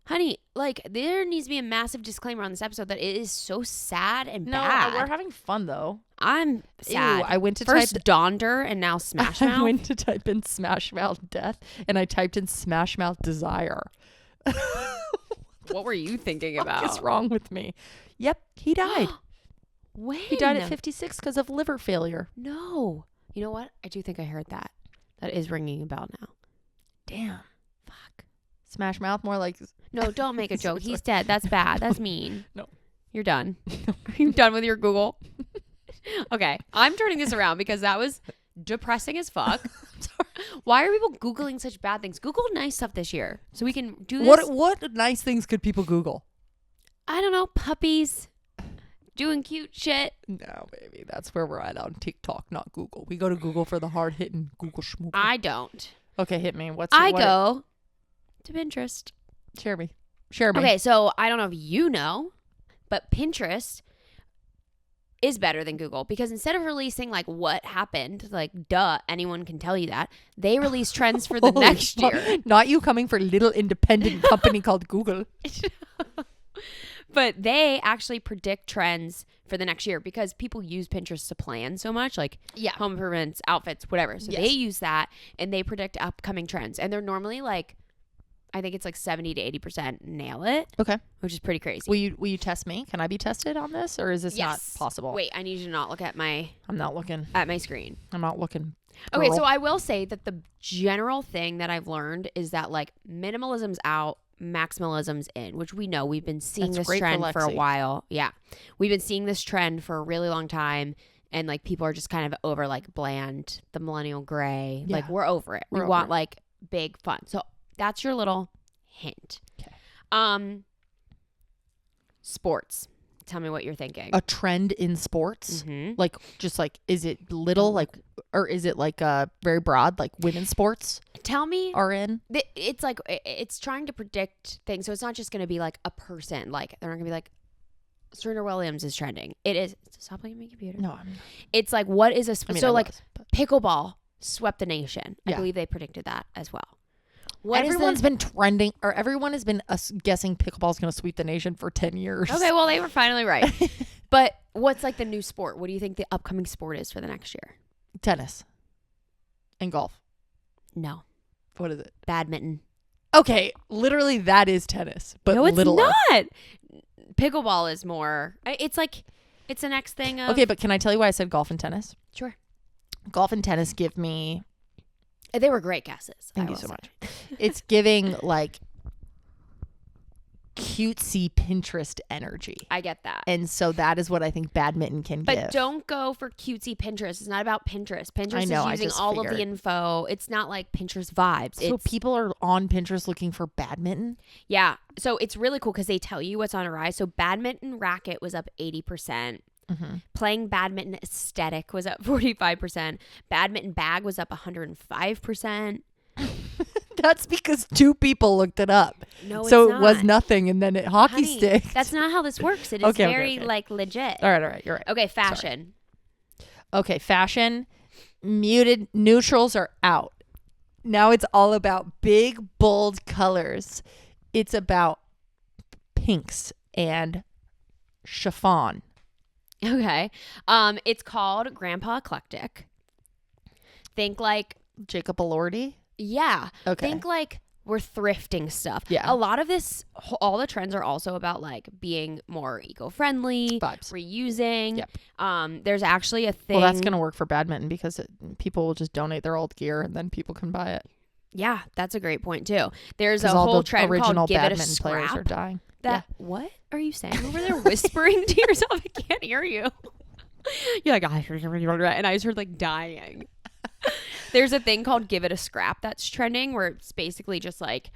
Honey, like, there needs to be a massive disclaimer on this episode that it is so sad and No, bad. we're having fun though. I'm sad. Ew, I went to First type. Donder and now Smash Mouth. I went to type in Smash Mouth death, and I typed in Smash Mouth desire. What were you thinking What about? is wrong with me? Yep, he died. When? He died at 56 because of liver failure. No. You know what? I do think I heard that. That is ringing a bell now. Damn. Fuck. Smash Mouth, more like. No, don't make a joke. He's dead. That's bad. That's mean. No. You're done. Are you done with your Google? Okay. I'm turning this around because that was depressing as fuck. Why are people Googling such bad things? Google nice stuff this year so we can do this. What nice things could people Google? I don't know. Puppies. Doing cute shit. No, baby. That's where we're at on TikTok, not Google. We go to Google for the hard-hitting Google schmook. I don't. Okay, hit me. What go to Pinterest. Share me. Okay, so I don't know if you know, but Pinterest is better than Google because instead of releasing like what happened, like duh, anyone can tell you that, they release trends for the next year. Not you coming for a little independent company called Google. But they actually predict trends for the next year because people use Pinterest to plan so much, like home improvements, outfits, whatever. So they use that and they predict upcoming trends. And they're normally like, I think it's like 70 to 80% nail it. Okay. Which is pretty crazy. Will you test me? Can I be tested on this or is this not possible? Wait, I need you to not look at I'm not looking. at my screen. I'm not looking. Okay, girl. so I will say that the general thing that I've learned is that like minimalism's out, maximalism's in, which we know we've been seeing That's this great for trend for a Lexi. while. Yeah. We've been seeing this trend for a really long time and like people are just kind of over like bland, the millennial gray. Yeah. Like we're over it. We're We over want it. like big fun. So that's your little hint. Okay. Sports. Tell me what you're thinking. A trend in sports? Mhm. Like, just like, is it little, like, or is it like very broad, like women's sports Tell me. are in? It's like it's trying to predict things, so it's not just going to be like a person. Like they're not going to be like Serena Williams is trending. It is. Stop playing my computer. No, I'm not. It's like what is a I mean, so I like was, but- pickleball swept the nation. I Yeah. believe they predicted that as well. What is Everyone's been trending, or everyone has been guessing pickleball's going to sweep the nation for 10 years. Okay, well they were finally right. But what's like the new sport? What do you think the upcoming sport is for the next year? Tennis and golf. No, What is it? badminton. Okay, literally that is tennis, but No, it's littler. not. Pickleball is more. It's like it's the next thing. Of, Okay, but can I tell you why I said golf and tennis? sure. Golf and tennis give me. They were great guesses. Thank I you will so say. much. It's giving like cutesy Pinterest energy. I get that. And so that is what I think badminton can But give. don't go for cutesy Pinterest. It's not about Pinterest. Pinterest I know, I is using just all of figured. the info. It's not like Pinterest vibes. So It's, people are on Pinterest looking for badminton? yeah. So it's really cool because they tell you what's on a rise. So badminton racket was up 80%. Mm-hmm. Playing badminton aesthetic was up 45%. Badminton bag was up 105%. That's because two people looked it up. No, so it's it was not. nothing, and then it hockey Honey, sticked. That's not how this works. It is Okay, very okay. like legit. All right, you're right. Okay, fashion. Okay, fashion, muted neutrals are out. Now it's all about big, bold colors. It's about pinks and chiffon. Okay. It's called Grandpa Eclectic. Think like Jacob Elordi. yeah. Okay. Think like we're thrifting stuff. Yeah. A lot of this, all the trends are also about like being more eco-friendly, Vibes. reusing. Yep. There's actually a thing. Well, that's going to work for badminton because people will just donate their old gear and then people can buy it. Yeah, that's a great point too. There's a all whole the trend original called give it a badminton players are scrap. dying. What are you saying over there? Whispering to yourself? I can't hear you. You're like, and I just heard like dying. There's a thing called give it a scrap that's trending where it's basically just like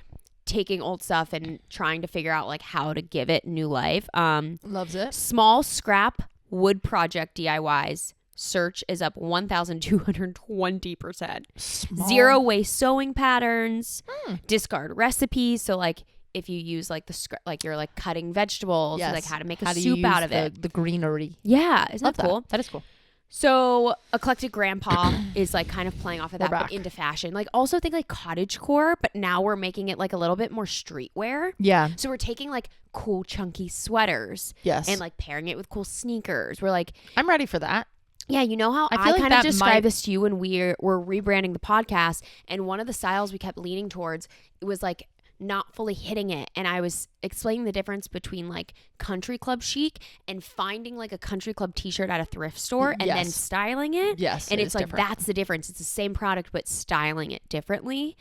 taking old stuff and trying to figure out like how to give it new life. Loves it. Small scrap wood project DIYs search is up 1,220%. Zero waste sewing patterns, discard recipes. So like if you use like like you're like cutting vegetables, so like how to make a soup out of it. The greenery. Yeah, isn't that cool? That is cool. So Eclectic Grandpa is like kind of playing off of that, but into fashion. Like also think like cottagecore, but now we're making it like a little bit more streetwear. Yeah. So we're taking like cool chunky sweaters. Yes. And like pairing it with cool sneakers. We're like, I'm ready for that. yeah, you know how I feel like kind of that described this to you when we're rebranding the podcast, and one of the styles we kept leaning towards, it was like not fully hitting it, and I was explaining the difference between like country club chic and finding like a country club t-shirt at a thrift store and then styling it. Yes, and it it's is like different. that's the difference. It's the same product but styling it differently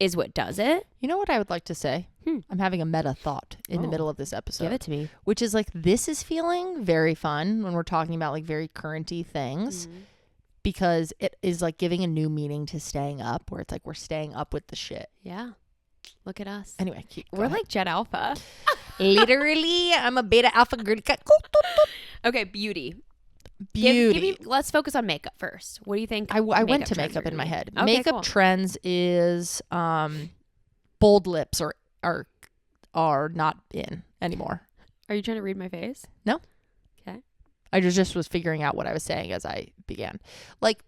is what does it. You know what I would like to say? I'm having a meta thought in the middle of this episode. Give it to me. Which is like, this is feeling very fun when we're talking about like very currenty things, because it is like giving a new meaning to staying up, where it's like we're staying up with the shit. Yeah. Look at us. Anyway, we're like Jet Alpha. Literally, I'm a beta alpha. Okay, beauty. Beauty. Let's focus on makeup first. What do you think? I went to trends makeup are in my gonna head. be? Okay, Makeup cool. trends is bold lips are not in anymore. Are you trying to read my face? No. Okay. I just was figuring out what I was saying as I began. Like,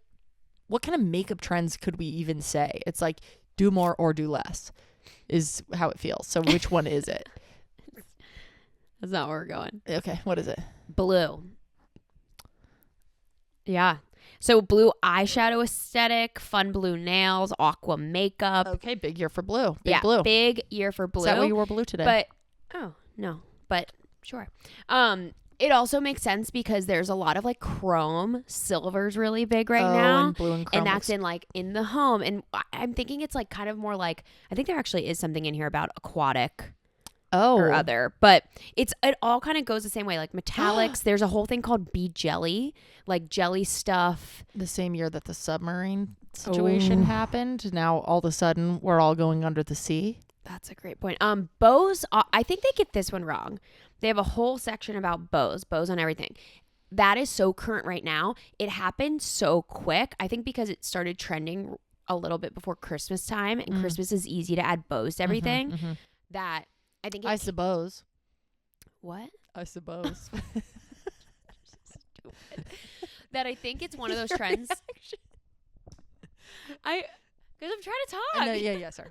what kind of makeup trends could we even say? It's like, do more or do less is how it feels. So which one is it? That's not where we're going. Okay, what is it? Blue. Yeah. So blue eyeshadow aesthetic, fun blue nails, aqua makeup. Okay, big year for blue. Big year for blue. Is that why you wore blue today? But but sure. It also makes sense because there's a lot of like chrome. Silver's really big right now. And blue and chrome. And that's in the home. And I'm thinking it's like kind of more like, I think there actually is something in here about aquatic or other, but it all kind of goes the same way, like metallics. There's a whole thing called bee jelly, like jelly stuff. The same year that the submarine situation happened, now all of a sudden we're all going under the sea. That's a great point. Bows, I think they get this one wrong. They have a whole section about bows on everything. That is so current right now. It happened so quick. I think because it started trending a little bit before Christmas time, and Christmas is easy to add bows to everything. That I think. I suppose. What? I suppose. Stupid. That I think it's one of those trends. Because I'm trying to talk. No, yeah, sorry.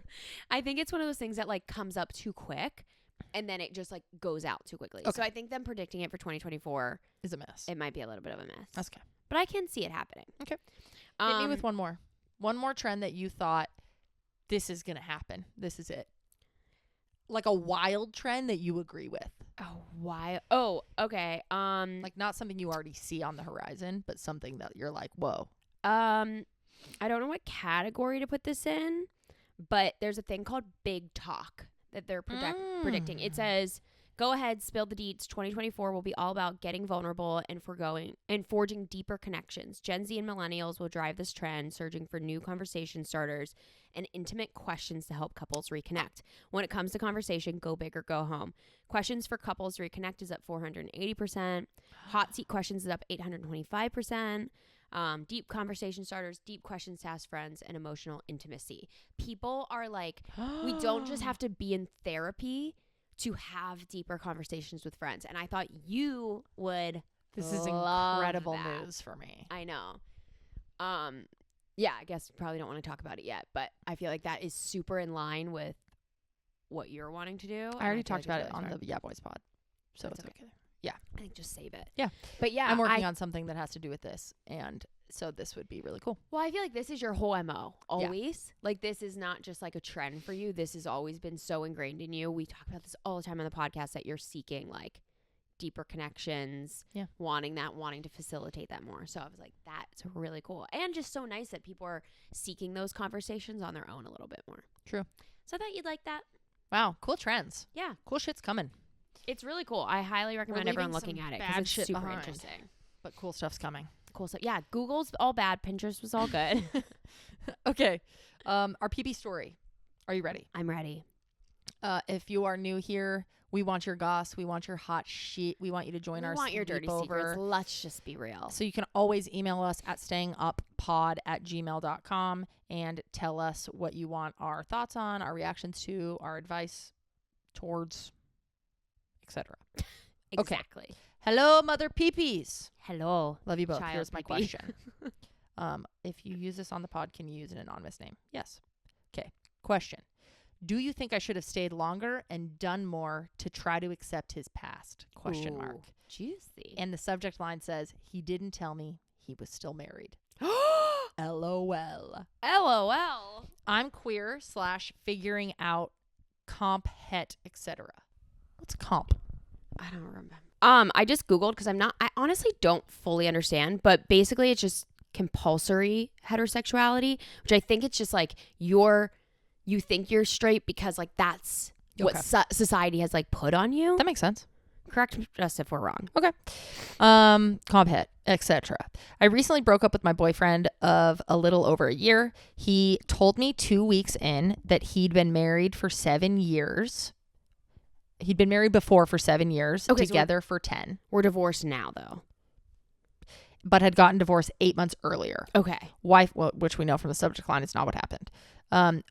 I think it's one of those things that like comes up too quick, and then it just like goes out too quickly. Okay. So I think them predicting it for 2024 is a mess. It might be a little bit of a mess. That's okay. But I can see it happening. Okay. Hit me with one more. One more trend that you thought, this is going to happen. This is it. Like a wild trend that you agree with. Oh, why? Oh, okay. Like not something you already see on the horizon, but something that you're like, whoa. I don't know what category to put this in, but there's a thing called big talk that they're predicting. It says, go ahead, spill the deets. 2024 will be all about getting vulnerable and forging deeper connections. Gen Z and millennials will drive this trend, surging for new conversation starters and intimate questions to help couples reconnect. When it comes to conversation, go big or go home. Questions for couples to reconnect is up 480%. Hot seat questions is up 825%. Deep conversation starters, deep questions to ask friends, and emotional intimacy. People are like, we don't just have to be in therapy to have deeper conversations with friends. And I thought you would. This is love incredible that. news for me. I know. Yeah, I guess we probably don't want to talk about it yet, but I feel like that is super in line with what you're wanting to do. I already talked about it on the Yeah Boys pod. So That's it's okay. okay. Yeah. I think just save it. Yeah. But yeah, I'm working on something that has to do with this, and So this would be really cool. Well, I feel like this is your whole MO always. Yeah. Like this is not just like a trend for you. This has always been so ingrained in you. We talk about this all the time on the podcast that you're seeking like deeper connections, wanting to facilitate that more. So I was like, that's really cool. And just so nice that people are seeking those conversations on their own a little bit more. True. So I thought you'd like that. Wow. Cool trends. Yeah. Cool shit's coming. It's really cool. I highly recommend everyone looking at it because it's super behind. Interesting. But cool stuff's coming. Cool stuff. Yeah. Google's all bad. Pinterest was all good. Okay. Our PB story. Are you ready? I'm ready. If you are new here, we want your goss. We want your hot shit. We want you to join our We want your dirty secrets. Let's just be real. So you can always email us at stayinguppod@gmail.com and tell us what you want our thoughts on, our reactions to, our advice towards, etc. Exactly. Okay. Hello, mother peepees. Hello. Love you both. Child Here's my pee-pee. question. If you use this on the pod, can you use an anonymous name? Yes. Okay. Question. Do you think I should have stayed longer and done more to try to accept his past? Question mark. Juicy. And the subject line says, he didn't tell me he was still married. LOL. LOL. I'm queer / figuring out comp het, etc. What's comp? I don't remember. I just Googled because I honestly don't fully understand, but basically it's just compulsory heterosexuality, which I think it's just like you think you're straight because like that's what society has like put on you. That makes sense. Correct us if we're wrong. Okay. Comp het, etc. I recently broke up with my boyfriend of a little over a year. He told me 2 weeks in that he'd been married for 7 years. He'd been married before for 7 years, together for 10. We're divorced now, though. But had gotten divorced 8 months earlier. Okay. Wife, which we know from the subject line is not what happened.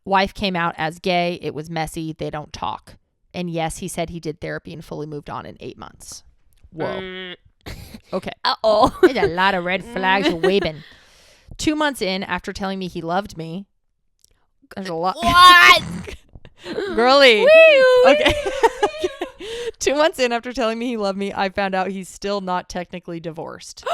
Wife came out as gay. It was messy. They don't talk. And yes, he said he did therapy and fully moved on in 8 months. Whoa. Okay. Uh-oh. There's a lot of red flags waving. 2 months in, after telling me he loved me. There's a lot. What? Girly. Okay. 2 months in, after telling me he loved me, I found out he's still not technically divorced.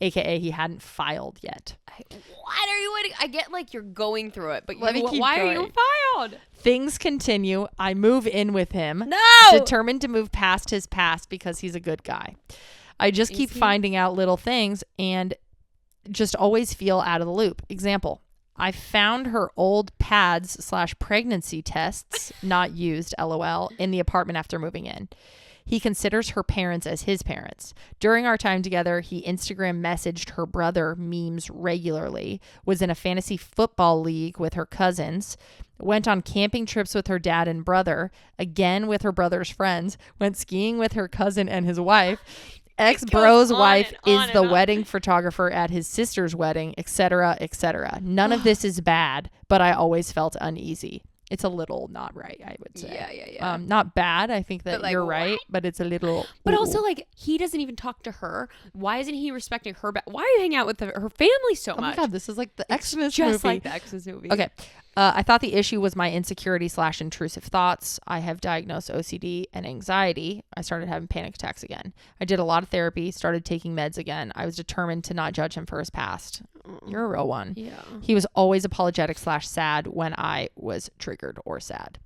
AKA he hadn't filed yet. What are you waiting? I get like you're going through it, but why are you filed? Things continue. I move in with him. No! Determined to move past his past because he's a good guy. I just keep finding out little things and just always feel out of the loop. Example. I found her old pads / pregnancy tests, not used, LOL, in the apartment after moving in. He considers her parents as his parents. During our time together, he Instagram messaged her brother memes regularly, was in a fantasy football league with her cousins, went on camping trips with her dad and brother, again with her brother's friends, went skiing with her cousin and his wife. Ex-bro's wife is the wedding photographer at his sister's wedding, etc., etc. None of this is bad, but I always felt uneasy. It's a little not right, I would say. Yeah. Not bad. I think that you're right, but it's a little. But also, like, he doesn't even talk to her. Why isn't he respecting her? Why are you hanging out with her family so much? Oh my God, this is like the Xmas movie. Just like the Xmas movie. Okay. I thought the issue was my insecurity / intrusive thoughts. I have diagnosed OCD and anxiety. I started having panic attacks again. I did a lot of therapy, started taking meds again. I was determined to not judge him for his past. You're a real one. Yeah. He was always apologetic / sad when I was triggered or sad.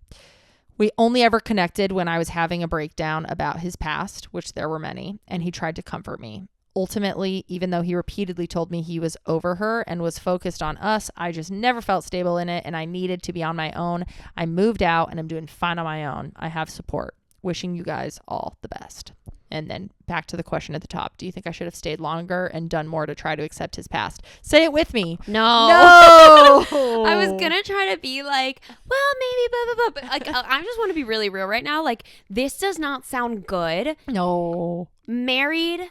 We only ever connected when I was having a breakdown about his past, which there were many, and he tried to comfort me. Ultimately, even though he repeatedly told me he was over her and was focused on us, I just never felt stable in it and I needed to be on my own. I moved out and I'm doing fine on my own. I have support. Wishing you guys all the best. And then back to the question at the top. Do you think I should have stayed longer and done more to try to accept his past? Say it with me. No. I was going to try to be like, well, maybe blah, blah, blah. But like, I just want to be really real right now. Like, this does not sound good. No. Married.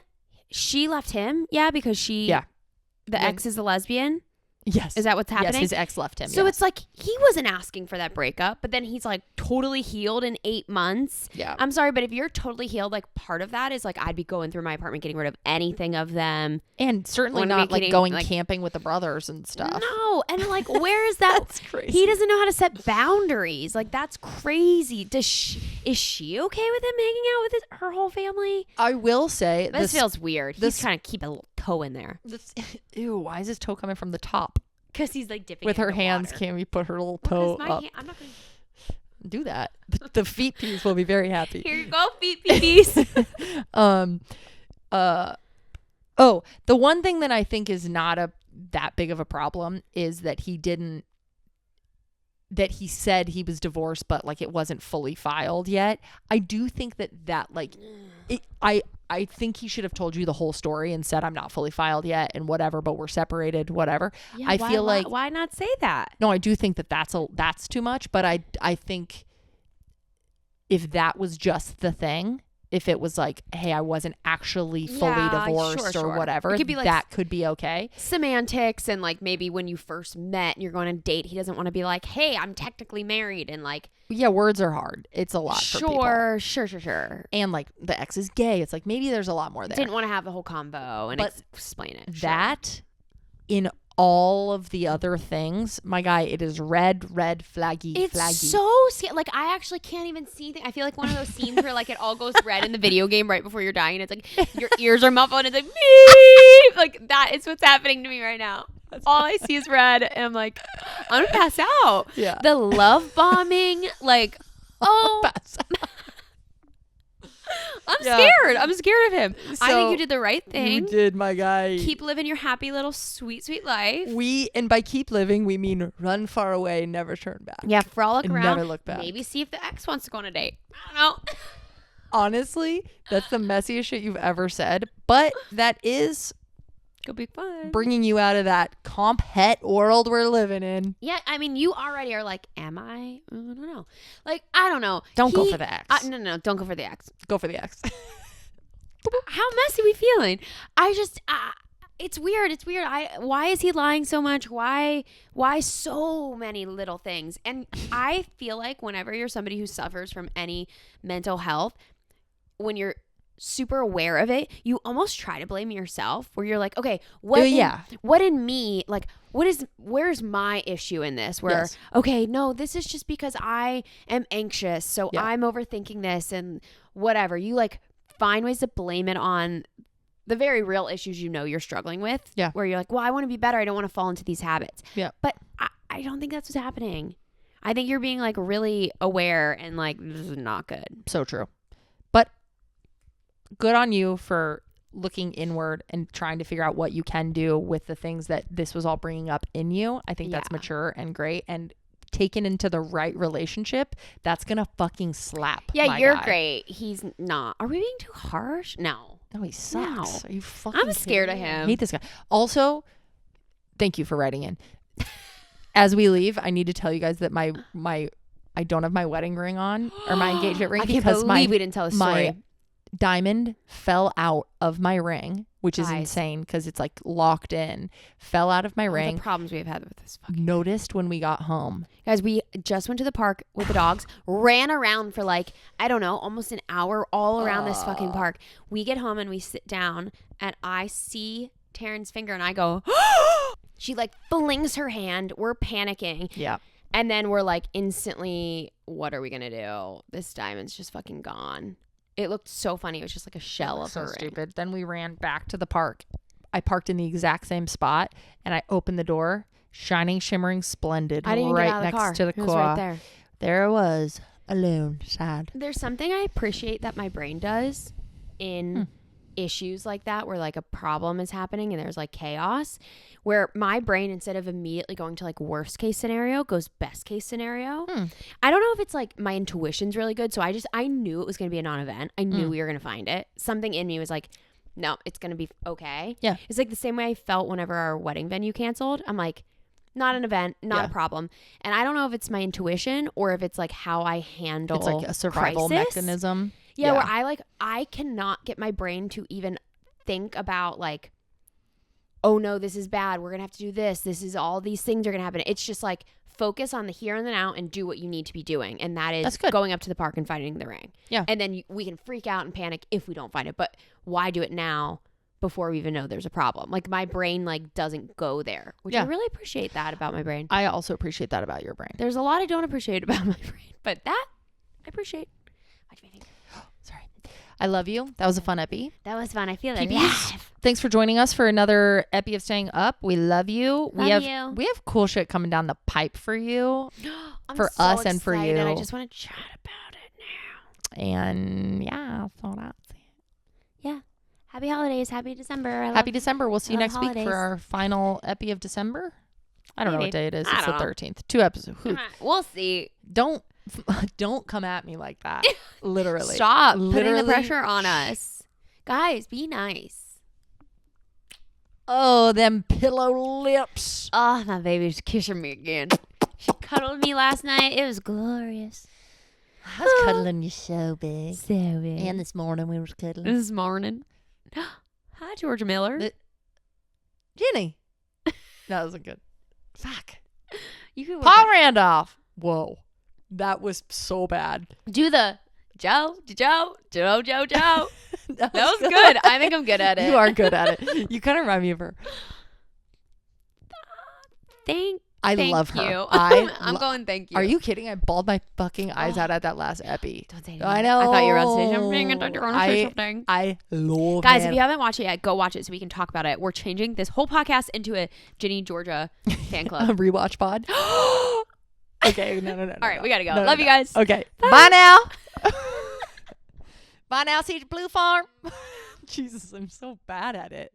She left him, because the ex is a lesbian. Yes. Is that what's happening? Yes, his ex left him. So it's like he wasn't asking for that breakup, but then he's like totally healed in 8 months. Yeah. I'm sorry, but if you're totally healed, like part of that is like I'd be going through my apartment getting rid of anything of them. And certainly not like going camping with the brothers and stuff. No. And like, where is that? That's crazy. He doesn't know how to set boundaries. Like, that's crazy. Is she okay with him hanging out with her whole family? I will say This feels weird. He's this- trying to keep a little toe in there. Ew, why is his toe coming from the top? Because he's like dipping With it in her the hands, water. can we put her little Well, toe 'cause my up? I'm not going to. Do that. The feet piece will be very happy. Here you go, feet piece. Oh, the one thing that I think is not that big of a problem is that he said he was divorced, but like it wasn't fully filed yet. I do think that like I think he should have told you the whole story and said, I'm not fully filed yet and whatever, but we're separated, whatever. Yeah, I feel like why not say that? no, I do think that's too much, but I think if that was just the thing, if it was like, hey, I wasn't actually fully divorced or whatever, It could be like that could be okay. Semantics, and like maybe when you first met and you're going on a date, he doesn't want to be like, hey, I'm technically married, and like, Yeah, words are hard. It's a lot for people. Sure. And like the ex is gay. It's like maybe there's a lot more there. Didn't want to have the whole combo and But explain it. that in all of the other things, my guy, it is red, flaggy, It's flaggy. so like I actually can't even see things. I feel like one of those scenes where like it all goes red in the video game right before you're dying. And it's like your ears are muffled. And it's like beep. Like that is what's happening to me right now. All I see is red, and I'm like, I'm gonna pass out. Yeah. The love bombing, like, oh, Pass out. I'm Yeah. scared. I'm scared of him. I So, think you did the right thing. You did, my guy. Keep living your happy little sweet life. And by keep living, we mean run far away, never turn back. Yeah, frolic And around. never look back. Maybe see if the ex wants to go on a date. I don't know. Honestly, that's the messiest shit you've ever said, but that is Go be fun. bringing you out of that comp het world we're living in. Yeah, I mean, you already are like, am I? I don't know. Like, I don't know. Don't go for the ex. No, don't go for the ex. Go for the ex. How messy we feeling? I just, it's weird. It's weird. Why is he lying so much? Why so many little things? And I feel like whenever you're somebody who suffers from any mental health, when you're super aware of it, you almost try to blame yourself, where you're like, okay, what in me, like, where's my issue in this, where Yes. okay, no, this is just because I am anxious, so Yeah. I'm overthinking this and whatever. You like find ways to blame it on the very real issues you're struggling with. Yeah. Where you're like, well, I want to be better, I don't want to fall into these habits. Yeah. But I don't think that's what's happening. I think you're being like really aware and like, this is not good. So true. But good on you for looking inward and trying to figure out what you can do with the things that this was all bringing up in you. I think that's Yeah. mature and great. And taken into the right relationship, that's going to fucking slap. Yeah, my you're guy. great. He's not. Are we being too harsh? No. No, he sucks. Are you fucking I'm scared of kidding me? him. I hate this guy. Also, thank you for writing in. As we leave, I need to tell you guys that my I don't have my wedding ring on or my engagement ring I can't because believe we didn't tell the story. my diamond fell out of my ring, which is Guys. insane because it's like locked in. Fell out of my All ring. the problems we've had with this fucking Noticed when we got home. guys. We just went to the park with the dogs, ran around for like, I don't know, almost an hour all around this fucking park. We get home and we sit down and I see Taryn's finger and I go, she like flings her hand. We're panicking. Yeah. And then we're like instantly, what are we going to do? This diamond's just fucking gone. It looked so funny. It was just like a shell of So her ring. stupid. Then we ran back to the park. I parked in the exact same spot and I opened the door. Shining, shimmering, splendid. I didn't right get out of the next car. to the It was car. right there. There it was. Alone. Sad. There's something I appreciate that my brain does in issues like that, where like a problem is happening and there's like chaos, where my brain, instead of immediately going to like worst case scenario, goes best case scenario. I don't know if it's like my intuition's really good. So I knew it was going to be a non-event. I knew we were going to find it. Something in me was like, no, it's going to be okay. Yeah. It's like the same way I felt whenever our wedding venue canceled. I'm like, not an event, not a problem. And I don't know if it's my intuition or if it's like how I handle It's like a survival crisis. mechanism. Yeah, where I cannot get my brain to even think about like, oh no, this is bad. We're going to have to do this. This is all these things are going to happen. It's just like focus on the here and the now and do what you need to be doing. And that is That's good. going up to the park and finding the ring. Yeah. And then we can freak out and panic if we don't find it. But why do it now before we even know there's a problem? Like my brain like doesn't go there, which I really appreciate that about my brain. I also appreciate that about your brain. There's a lot I don't appreciate about my brain, but that I appreciate. Watch my finger. Sorry. I love you. That was a fun epi. That was fun. I feel Peepees. alive. Thanks for joining us for another epi of Staying Up. We love you. Love you. We have cool shit coming down the pipe for you. I'm For so us and for excited. you. I just want to chat about it now. And yeah, so that's it. Yeah. Happy holidays. Happy December. Happy December. We'll see you love next week holidays. for our final epi of December. I don't know what Maybe. day it is. I It's the don't know. 13th. 2 episodes. We'll see. Don't come at me like that. Literally. Stop putting Literally. the pressure on us. Guys, be nice. Oh, them pillow lips. Oh, my baby's kissing me again. She cuddled me last night. It was glorious. I was cuddling you so big. So big. And this morning we were cuddling. This morning. Hi, Georgia Miller. Ginny. That wasn't good. Fuck. You could Paul Randolph. Whoa. That was so bad. do the Joe. That That was good. I think I'm good at it. You are good at it. You kind of remind me of her. Thank I love her. you. I I'm going thank you. Are you kidding? I bawled my fucking eyes out at that last epi. Don't say anything. I know. I thought you were about to say something. I thought you were going to say something. I love Guys, him. if you haven't watched it yet, go watch it so we can talk about it. We're changing this whole podcast into a Ginny Georgia fan A club. rewatch pod. Okay, no. All right, we got to go. No, Love you guys. Okay, bye now. Bye now, Siege Blue Farm. Jesus, I'm so bad at it.